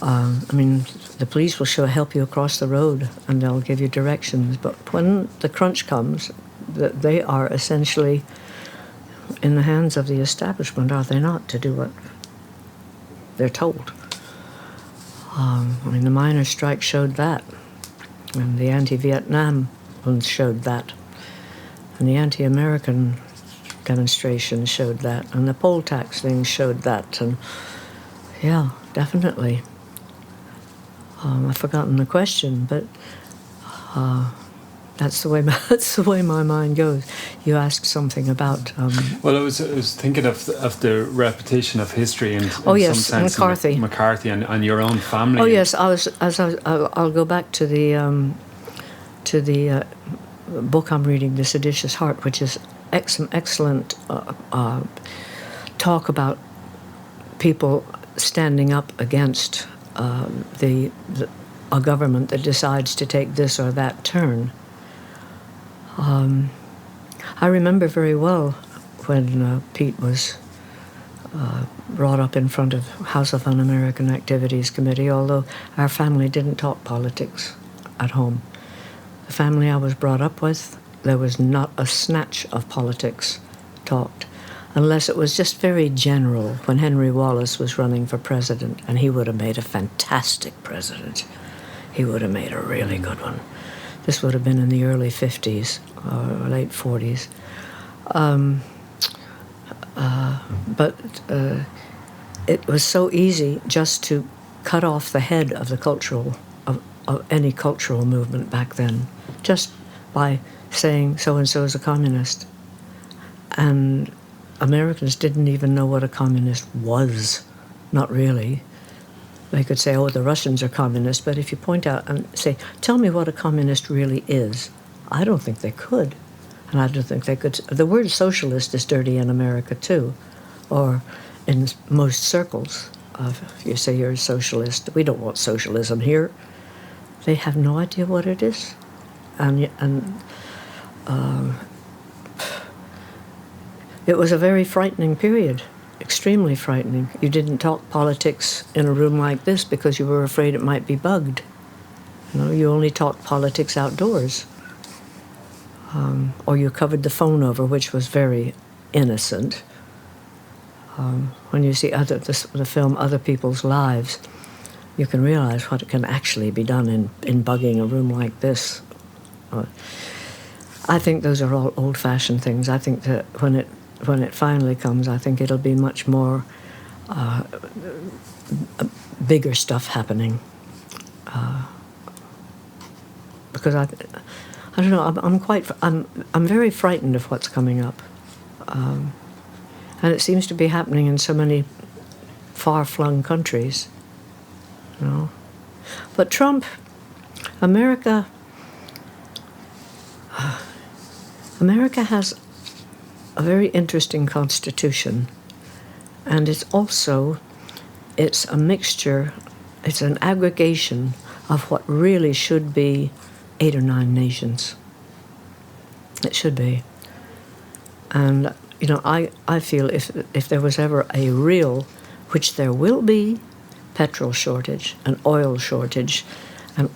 The police will help you across the road and they'll give you directions, but when the crunch comes, they are essentially in the hands of the establishment, are they not, to do what they're told. The miners' strike showed that, and the anti-Vietnam ones showed that, and the anti-American demonstrations showed that, and the poll tax thing showed that, and yeah, definitely. I've forgotten the question, but that's the way my mind goes. You asked something about. Well, I was thinking of the repetition of history in oh yes, some sense, McCarthy and your own family. Oh yes, I'll go back to the book I'm reading, The Seditious Heart, which is excellent talk about people standing up against a government that decides to take this or that turn. I remember very well when Pete was brought up in front of House of Un-American Activities Committee, although our family didn't talk politics at home. The family I was brought up with, there was not a snatch of politics talked, unless it was just very general when Henry Wallace was running for president, and he would have made a fantastic president. He would have made a really good one. This would have been in the early 50s or late 40s. But it was so easy just to cut off the head of the of any cultural movement back then, just by saying so-and-so is a communist. And Americans didn't even know what a communist was. Not really. They could say, oh, the Russians are communists, but if you point out and say, tell me what a communist really is, I don't think they could. And I don't think they could. The word socialist is dirty in America, too, or in most circles. If you say you're a socialist, we don't want socialism here. They have no idea what it is. It was a very frightening period. Extremely frightening. You didn't talk politics in a room like this because you were afraid it might be bugged. You only talked politics outdoors. Or you covered the phone over, which was very innocent. When you see the film Other People's Lives, you can realize what can actually be done in bugging a room like this. I think those are all old-fashioned things. I think that when it finally comes, I think it'll be much more bigger stuff happening. Because I don't know. I'm very frightened of what's coming up, and it seems to be happening in so many far-flung countries. But Trump, America has a very interesting constitution, and it's a mixture, it's an aggregation of what really should be 8 or 9 nations. It should be. And, I feel if there was ever a real, which there will be, petrol shortage, an oil shortage, and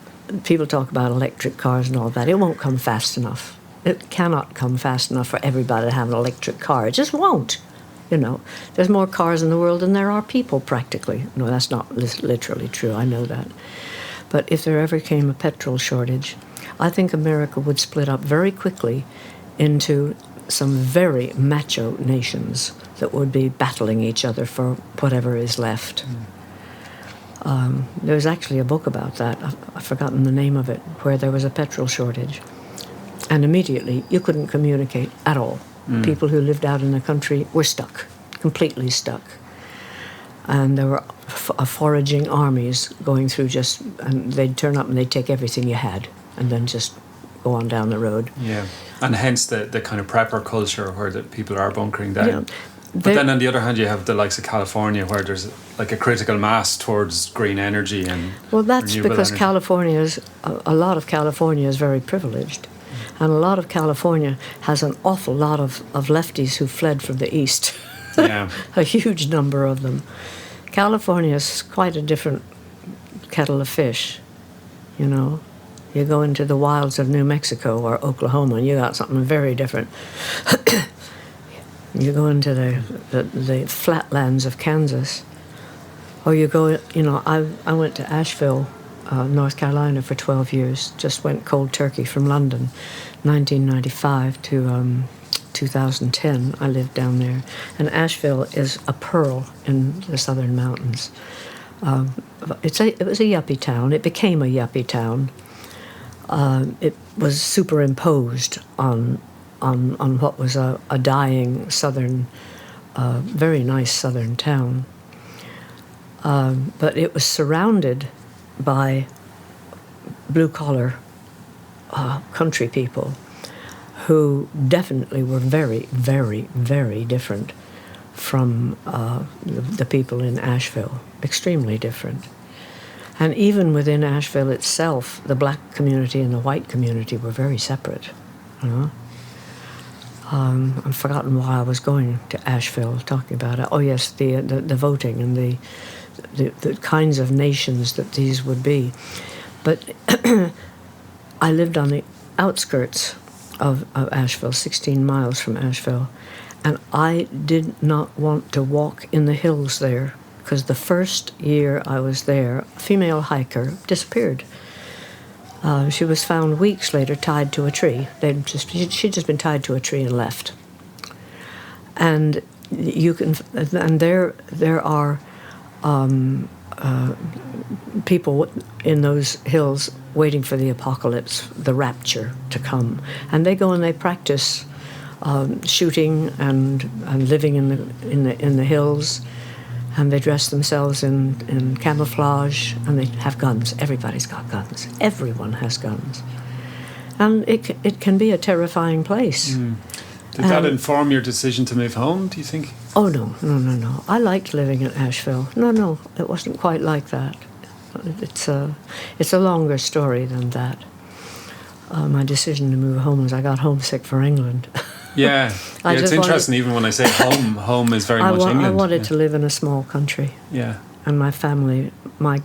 people talk about electric cars and all that, it won't come fast enough. It cannot come fast enough for everybody to have an electric car. It just won't. There's more cars in the world than there are people, practically. No, that's not literally true. I know that. But if there ever came a petrol shortage, I think America would split up very quickly into some very macho nations that would be battling each other for whatever is left. There was actually a book about that. I've forgotten the name of it, where there was a petrol shortage. And immediately, you couldn't communicate at all. People who lived out in the country were stuck, completely stuck. And there were foraging armies going through and they'd turn up and they'd take everything you had and then just go on down the road. Yeah, and hence the kind of prepper culture where the people are bunkering down. Yeah. But then on the other hand, you have the likes of California where there's like a critical mass towards green energy and well, that's because energy. A lot of California is very privileged. And a lot of California has an awful lot of lefties who fled from the East. Yeah. A huge number of them. California is quite a different kettle of fish, you know. You go into the wilds of New Mexico or Oklahoma and you got something very different. You go into the flatlands of Kansas. Or you go, you know, I went to Asheville, North Carolina for 12 years. Just went cold turkey from London, 1995 to 2010. I lived down there. And Asheville is a pearl in the southern mountains. It was a yuppie town. It became a yuppie town. It was superimposed on what was a dying southern, very nice southern town. But it was surrounded by blue-collar country people who definitely were very, very, very different from the people in Asheville, extremely different. And even within Asheville itself, the black community and the white community were very separate, you know. I've forgotten why I was going to Asheville, talking about it. Oh, yes, the voting and the kinds of nations that these would be. But I lived on the outskirts of Asheville, 16 miles from Asheville, and I did not want to walk in the hills there because the first year I was there, a female hiker disappeared. She was found weeks later tied to a tree. She'd just been tied to a tree and left. And there are people in those hills waiting for the apocalypse, the rapture to come, and they go and they practice shooting and living in the hills. And they dress themselves in camouflage, and they have guns. Everybody's got guns. Everyone has guns. And it can be a terrifying place. Mm. Did that inform your decision to move home, do you think? Oh, no. I liked living in Asheville. No, it wasn't quite like that. It's a longer story than that. My decision to move home was I got homesick for England. Yeah, it's interesting. Even when I say home is very much England. I wanted to live in a small country. Yeah, and my family, my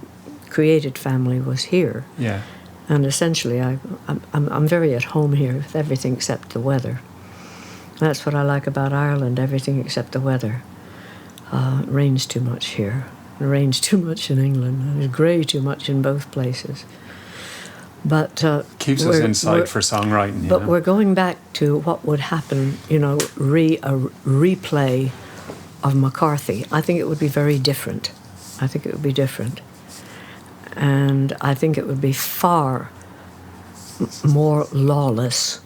created family, was here. Yeah, and essentially, I'm very at home here with everything except the weather. That's what I like about Ireland. Everything except the weather. It rains too much here. It rains too much in England. It's grey too much in both places. But keeps us inside for songwriting. But we're going back to what would happen, you know, a replay of McCarthy. I think it would be very different. And I think it would be far more lawless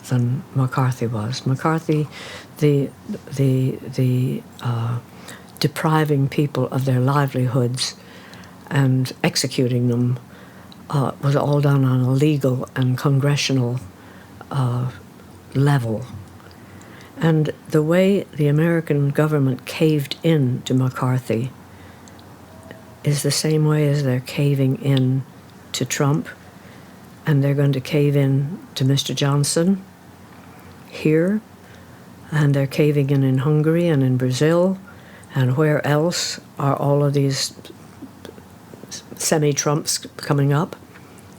than McCarthy was. McCarthy, the depriving people of their livelihoods and executing them was all done on a legal and congressional level. And the way the American government caved in to McCarthy is the same way as they're caving in to Trump, and they're going to cave in to Mr. Johnson here, and they're caving in Hungary and in Brazil, and where else are all of these semi-Trumps coming up?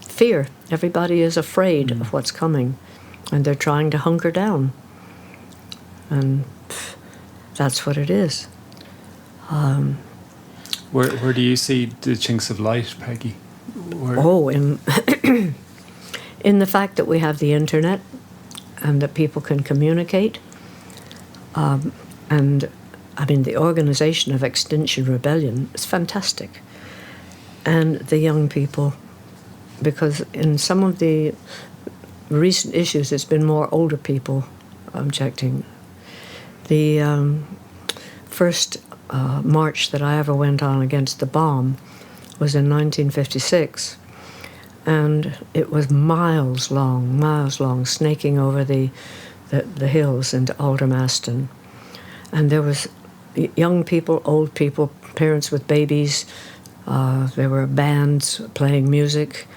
Fear. Everybody is afraid of what's coming, and they're trying to hunker down. And that's what it is. Where do you see the chinks of light, Peggy? In the fact that we have the internet and that people can communicate. And I mean, the organization of Extinction Rebellion is fantastic. And the young people, because in some of the recent issues, it's been more older people objecting. The first march that I ever went on against the bomb was in 1956, and it was miles long, snaking over the hills into Aldermaston. And there was young people, old people, parents with babies. There were bands playing music.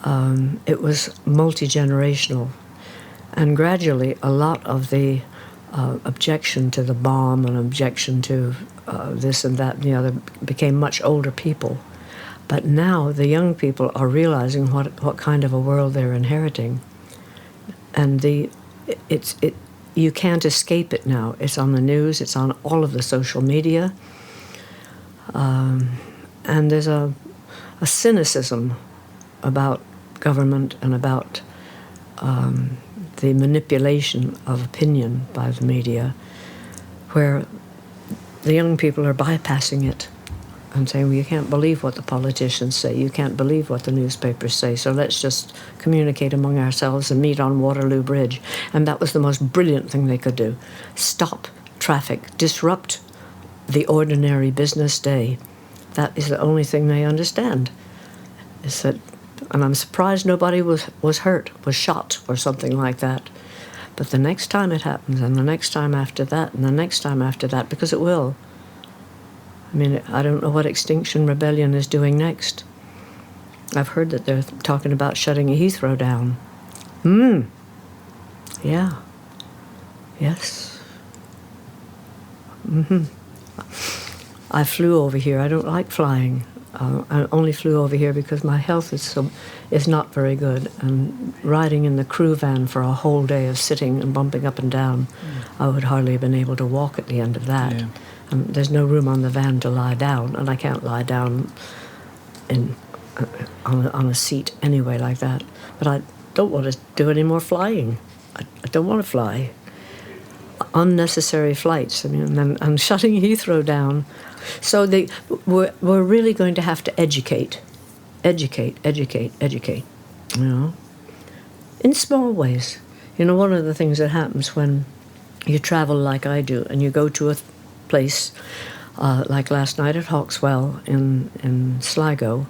It was multi-generational. And gradually, a lot of the objection to the bomb and objection to this and that and the other became much older people. But now the young people are realizing what kind of a world they're inheriting. And you can't escape it now. It's on the news. It's on all of the social media. And there's a cynicism about government and about the manipulation of opinion by the media, where the young people are bypassing it and saying, well, you can't believe what the politicians say, you can't believe what the newspapers say, so let's just communicate among ourselves and meet on Waterloo Bridge. And that was the most brilliant thing they could do. Stop traffic, disrupt the ordinary business day. That is the only thing they understand. Is that, and I'm surprised nobody was hurt, was shot, or something like that. But the next time it happens, and the next time after that, and the next time after that, because it will. I mean, I don't know what Extinction Rebellion is doing next. I've heard that they're talking about shutting Heathrow down. Yeah. Yes. I flew over here. I don't like flying. I only flew over here because my health is not very good. And riding in the crew van for a whole day of sitting and bumping up and down, I would hardly have been able to walk at the end of that. Yeah. There's no room on the van to lie down, and I can't lie down on a seat anyway like that. But I don't want to do any more flying. I don't want to fly. Unnecessary flights. I mean, and I'm shutting Heathrow down. So we're really going to have to educate. You know, in small ways. You know, one of the things that happens when you travel like I do, and you go to a place like last night at Hawkswell in Sligo,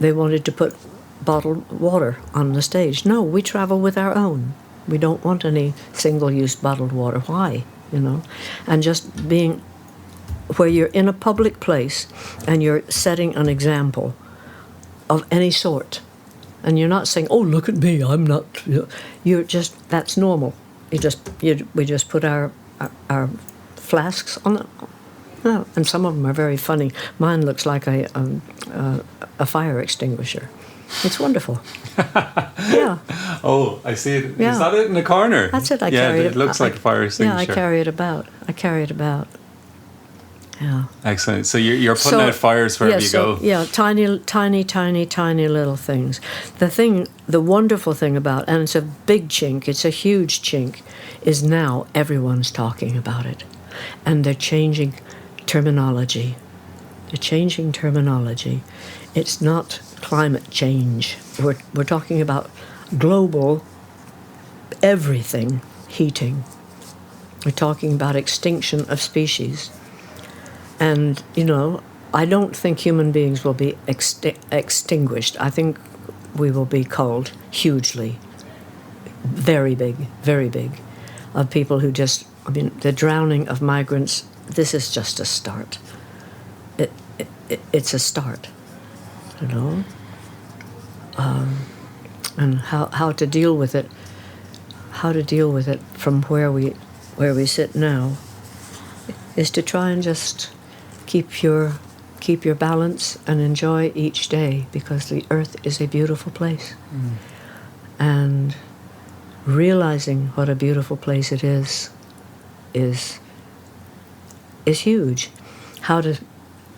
they wanted to put bottled water on the stage. No, we travel with our own. We don't want any single-use bottled water. Why? You know, and just being where you're in a public place and you're setting an example of any sort, and you're not saying, "Oh, look at me, I'm not." You know, you're just, that's normal. We just put our flasks on the. No, and some of them are very funny. Mine looks like a fire extinguisher. It's wonderful. Yeah. Oh, I see it. Yeah. Is that it in the corner? That's it. I carry it. It looks like a fire extinguisher. Yeah, I carry it about. Yeah. Excellent. So you're putting out fires wherever you go. Yeah, tiny little things. The wonderful thing about, and it's a big chink, it's a huge chink, is now everyone's talking about it. And they're changing terminology. It's not climate change. We're talking about global everything heating. We're talking about extinction of species. And, you know, I don't think human beings will be extinguished. I think we will be culled hugely. Very big, of people who just, I mean, the drowning of migrants, this is just a start. It's a start, you know. And how to deal with it, from where we sit now, is to try and just keep your balance and enjoy each day, because the earth is a beautiful place. And realizing what a beautiful place it is huge. How to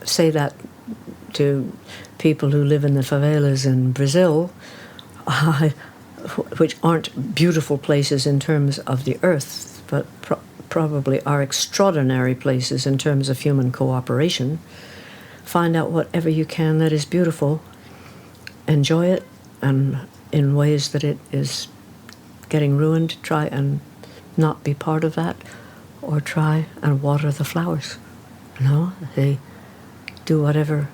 say that to people who live in the favelas in Brazil, which aren't beautiful places in terms of the earth, but probably are extraordinary places in terms of human cooperation. Find out whatever you can that is beautiful, enjoy it, and in ways that it is getting ruined, try and not be part of that, or try and water the flowers. They do whatever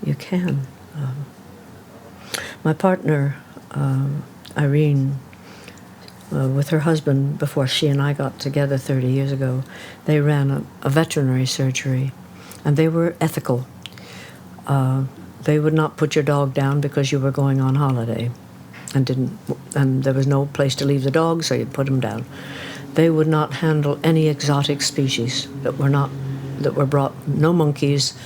you can. My partner, Irene, with her husband, before she and I got together 30 years ago, they ran a veterinary surgery, and they were ethical. They would not put your dog down because you were going on holiday, and there was no place to leave the dog, so you'd put him down. They would not handle any exotic species that were brought. No monkeys,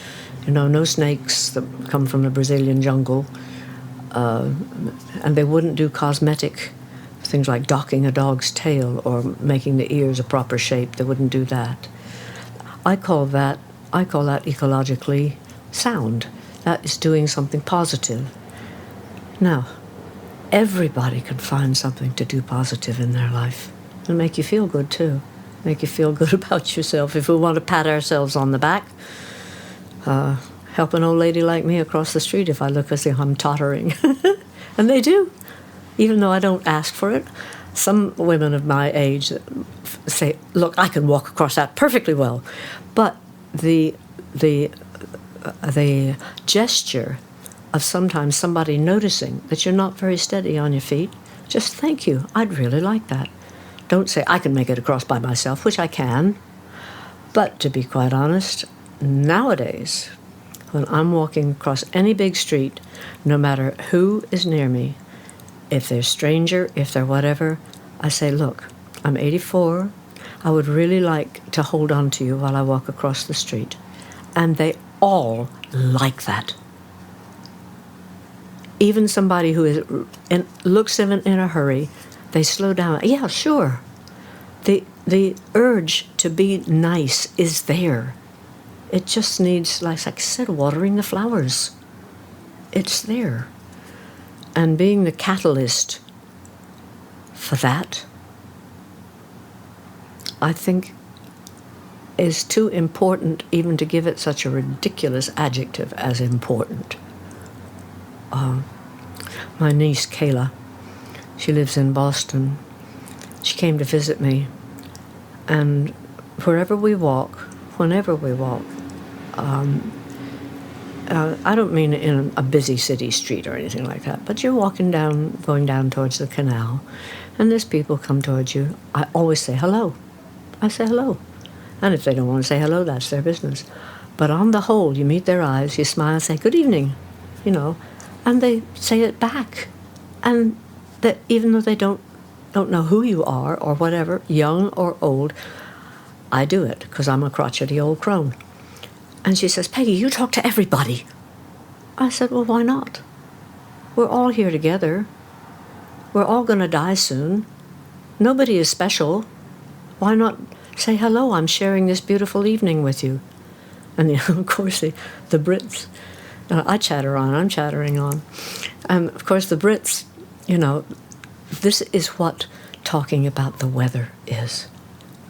no snakes that come from the Brazilian jungle, and they wouldn't do cosmetic things like docking a dog's tail or making the ears a proper shape. They wouldn't do that. I call that ecologically sound. That is doing something positive. Now, everybody can find something to do positive in their life. It'll make you feel good, too. Make you feel good about yourself. If we want to pat ourselves on the back, help an old lady like me across the street if I look as if I'm tottering. And they do, even though I don't ask for it. Some women of my age say, look, I can walk across that perfectly well. But the gesture of sometimes somebody noticing that you're not very steady on your feet, just thank you, I'd really like that. Don't say, I can make it across by myself, which I can. But to be quite honest, nowadays, when I'm walking across any big street, no matter who is near me, if they're stranger, if they're whatever, I say, look, I'm 84. I would really like to hold on to you while I walk across the street. And they all like that. Even somebody who looks in a hurry, they slow down. Yeah, sure. The urge to be nice is there. It just needs, like I said, watering the flowers. It's there. And being the catalyst for that, I think, is too important even to give it such a ridiculous adjective as important. My niece, Kayla, she lives in Boston. She came to visit me, and whenever we walk, I don't mean in a busy city street or anything like that, but you're going down towards the canal, and there's people come towards you. I always say hello. I say hello. And if they don't want to say hello, that's their business. But on the whole, you meet their eyes, you smile, say, good evening, and they say it back. And that even though they don't know who you are or whatever, young or old, I do it because I'm a crotchety old crone. And she says, Peggy, you talk to everybody. I said, well, why not? We're all here together. We're all going to die soon. Nobody is special. Why not say hello? I'm sharing this beautiful evening with you. And of course, the Brits, I'm chattering on. And of course, the Brits, this is what talking about the weather is.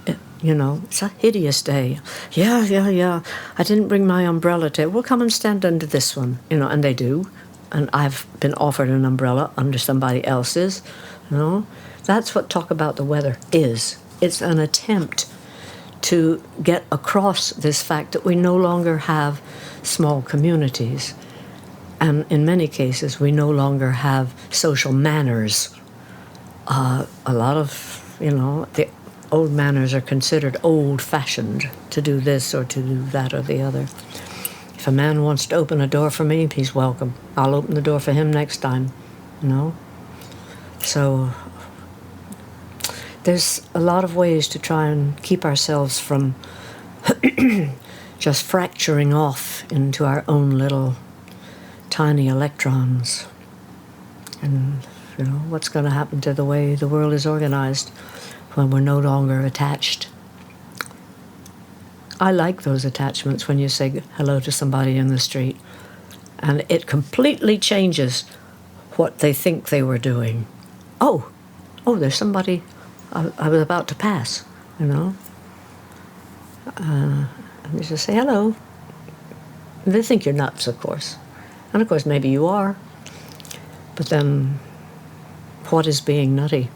It's a hideous day. Yeah. I didn't bring my umbrella today. We'll come and stand under this one. And they do. And I've been offered an umbrella under somebody else's. That's what talk about the weather is. It's an attempt to get across this fact that we no longer have small communities. And in many cases, we no longer have social manners. A lot of, the old manners are considered old-fashioned to do this or to do that or the other. If a man wants to open a door for me, he's welcome. I'll open the door for him next time, So there's a lot of ways to try and keep ourselves from just fracturing off into our own little tiny electrons. And, what's going to happen to the way the world is organized when we're no longer attached. I like those attachments when you say hello to somebody in the street, and it completely changes what they think they were doing. Oh, there's somebody I was about to pass, And you just say hello. And they think you're nuts, of course. And of course, maybe you are. But then, what is being nutty?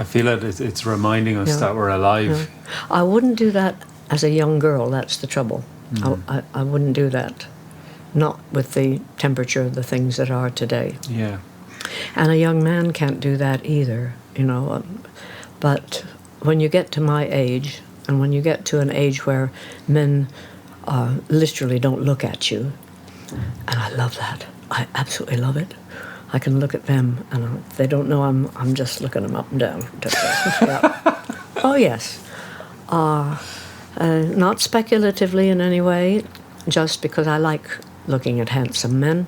I feel it's reminding us that we're alive. I wouldn't do that as a young girl. That's the trouble. I wouldn't do that. Not with the temperature of the things that are today. Yeah. And a young man can't do that either, But when you get to my age, and when you get to an age where men literally don't look at you, and I love that. I absolutely love it. I can look at them, and they don't know I'm just looking them up and down. Yeah. Oh, yes. Not speculatively in any way, just because I like looking at handsome men,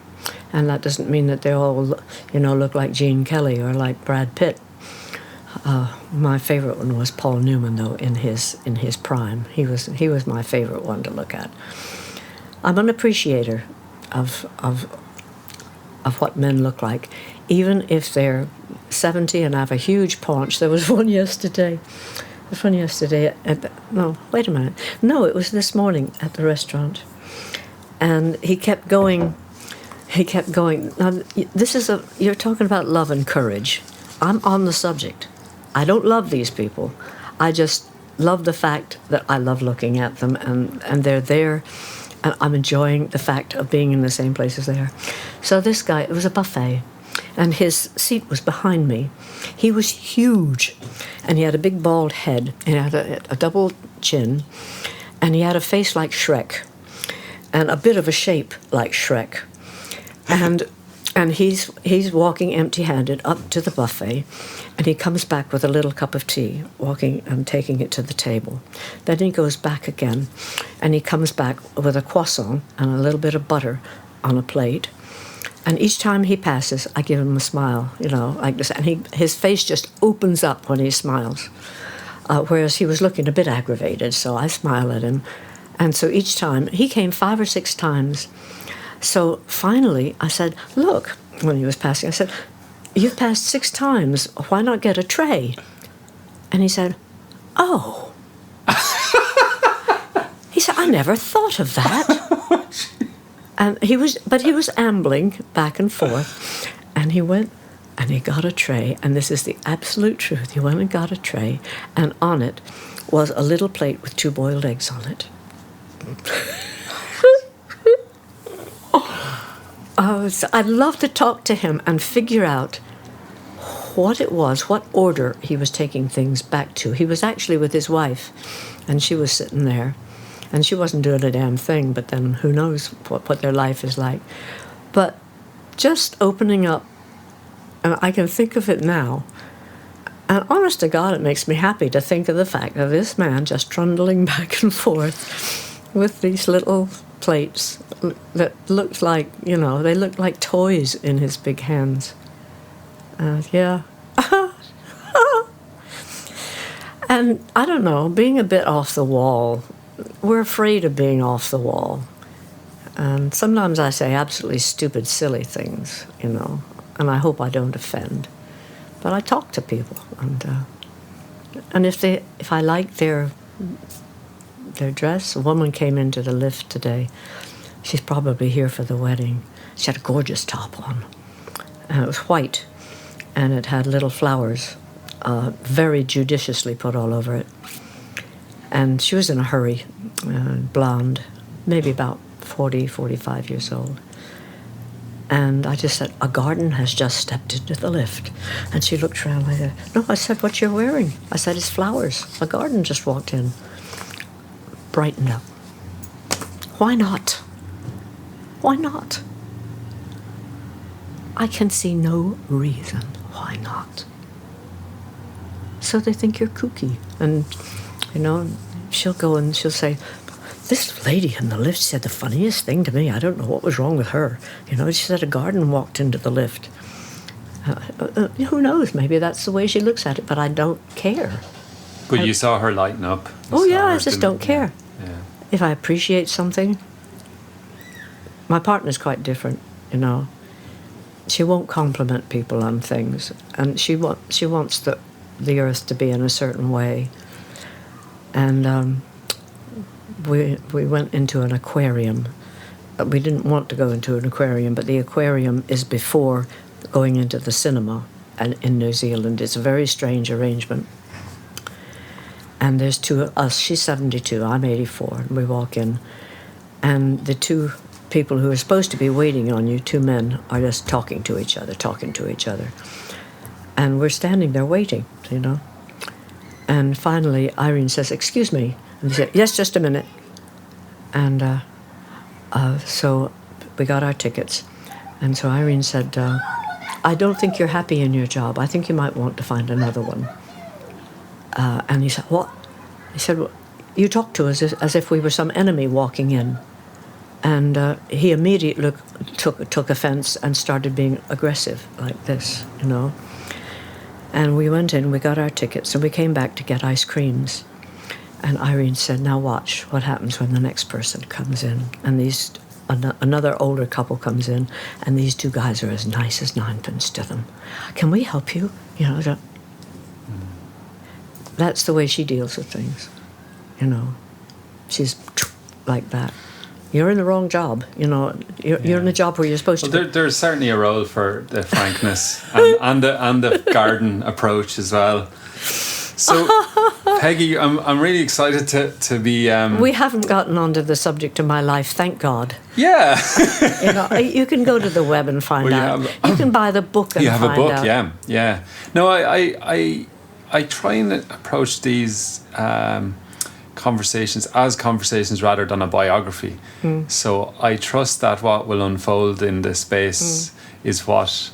and that doesn't mean that they all, look like Gene Kelly or like Brad Pitt. My favorite one was Paul Newman, though, in his prime. He was my favorite one to look at. I'm an appreciator of what men look like, even if they're 70 and have a huge paunch. There was one yesterday. No, wait a minute. No, it was this morning at the restaurant. And he kept going. Now, you're talking about love and courage. I'm on the subject. I don't love these people. I just love the fact that I love looking at them, and they're there, and I'm enjoying the fact of being in the same place as they are. So this guy, it was a buffet, and his seat was behind me. He was huge, and he had a big bald head, and he had a double chin, and he had a face like Shrek, and a bit of a shape like Shrek. And he's walking empty-handed up to the buffet, and he comes back with a little cup of tea, walking and taking it to the table. Then he goes back again, and he comes back with a croissant and a little bit of butter on a plate. And each time he passes, I give him a smile, like this. And his face just opens up when he smiles, whereas he was looking a bit aggravated, so I smile at him. And so each time, he came 5 or 6 times. So finally, I said, look, when he was passing, I said, you've passed 6 times. Why not get a tray? And he said, oh. He said, I never thought of that. And he was ambling back and forth. And he went and he got a tray. And this is the absolute truth. He went and got a tray. And on it was a little plate with 2 boiled eggs on it. I'd love to talk to him and figure out what it was, what order he was taking things back to. He was actually with his wife, and she was sitting there, and she wasn't doing a damn thing, but then who knows what their life is like. But just opening up, and I can think of it now, and honest to God, it makes me happy to think of the fact of this man just trundling back and forth with these little plates that looked like, they looked like toys in his big hands. Yeah. And I don't know, being a bit off the wall, we're afraid of being off the wall. And sometimes I say absolutely stupid, silly things, and I hope I don't offend. But I talk to people, and if I like their dress. A woman came into the lift today. She's probably here for the wedding. She had a gorgeous top on. And it was white, and it had little flowers, very judiciously put all over it. And she was in a hurry, blonde, maybe about 40, 45 years old. And I just said, a garden has just stepped into the lift. And she looked around like that. No, I said, what you're wearing? I said, it's flowers. A garden just walked in. Brightened up. Why not? Why not? I can see no reason why not. So they think you're kooky. And, she'll go and she'll say, this lady in the lift said the funniest thing to me. I don't know what was wrong with her. She said a garden walked into the lift. Who knows? Maybe that's the way she looks at it, but I don't care. But you saw her lighten up. Oh, yeah, I just don't care. Yeah. If I appreciate something, my partner's quite different, She won't compliment people on things, and she wants the earth to be in a certain way. And we went into an aquarium. We didn't want to go into an aquarium, but the aquarium is before going into the cinema. in New Zealand. It's a very strange arrangement. And there's two of us. She's 72, I'm 84, and we walk in. And the two people who are supposed to be waiting on you, two men, are just talking to each other. And we're standing there waiting, you know. And finally, Irene says, "Excuse me." And they said, "Yes, just a minute." And so we got our tickets. And so Irene said, "I don't think you're happy in your job. I think you might want to find another one." And he said, "What?" He said, "Well, you talk to us as if we were some enemy walking in." And he immediately took offense and started being aggressive like this, you know. And we went in, we got our tickets, and we came back to get ice creams. And Irene said, "Now watch what happens when the next person comes in." And another older couple comes in, and these two guys are as nice as ninepence to them. "Can we help you?" You know, that's the way she deals with things, you know. She's like that. You're in the wrong job, you know. You're in a job where you're supposed to be. There's certainly a role for the frankness and the garden approach as well. So, Peggy, I'm really excited to be... We haven't gotten onto the subject of my life, thank God. Yeah. You know, you can go to the web and find out. You can buy the book and find out. You have a book, yeah. No, I try and approach these conversations rather than a biography. So I trust that what will unfold in this space is what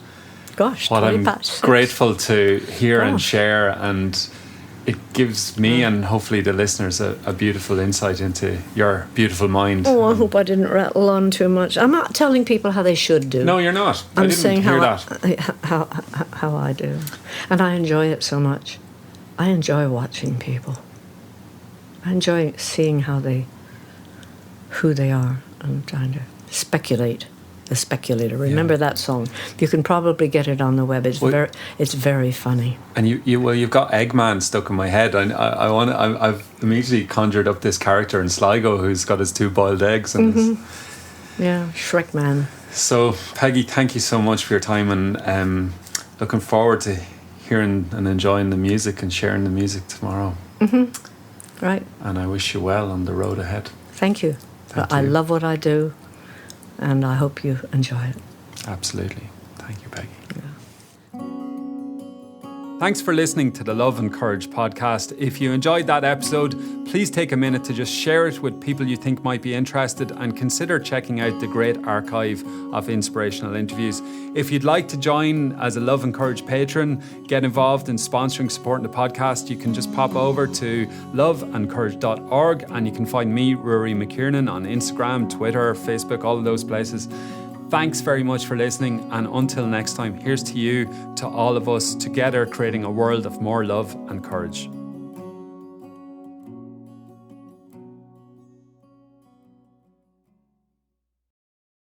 I'm grateful to hear and share, and it gives me and hopefully the listeners a beautiful insight into your beautiful mind. Oh, I hope I didn't rattle on too much. I'm not telling people how they should do. No, you're not. I'm saying how I do. And I enjoy it so much. I enjoy watching people. I enjoy seeing who they are, and trying to speculate. The Speculator. Remember that song? You can probably get it on the web. It's very funny. And you've got Eggman stuck in my head. I've immediately conjured up this character in Sligo who's got his two boiled eggs and Shrek Man. So Peggy, thank you so much for your time, and looking forward to hearing and enjoying the music and sharing the music tomorrow. Right. And I wish you well on the road ahead. Thank you. I love what I do, and I hope you enjoy it. Absolutely. Thank you, Peggy. Thanks for listening to the Love and Courage podcast. If you enjoyed that episode, please take a minute to just share it with people you think might be interested, and consider checking out the great archive of inspirational interviews. If you'd like to join as a Love and Courage patron, get involved in sponsoring, supporting the podcast, you can just pop over to loveandcourage.org, and you can find me, Rory McKiernan, on Instagram, Twitter, Facebook, all of those places. Thanks very much for listening, and until next time, here's to you, to all of us, together creating a world of more love and courage.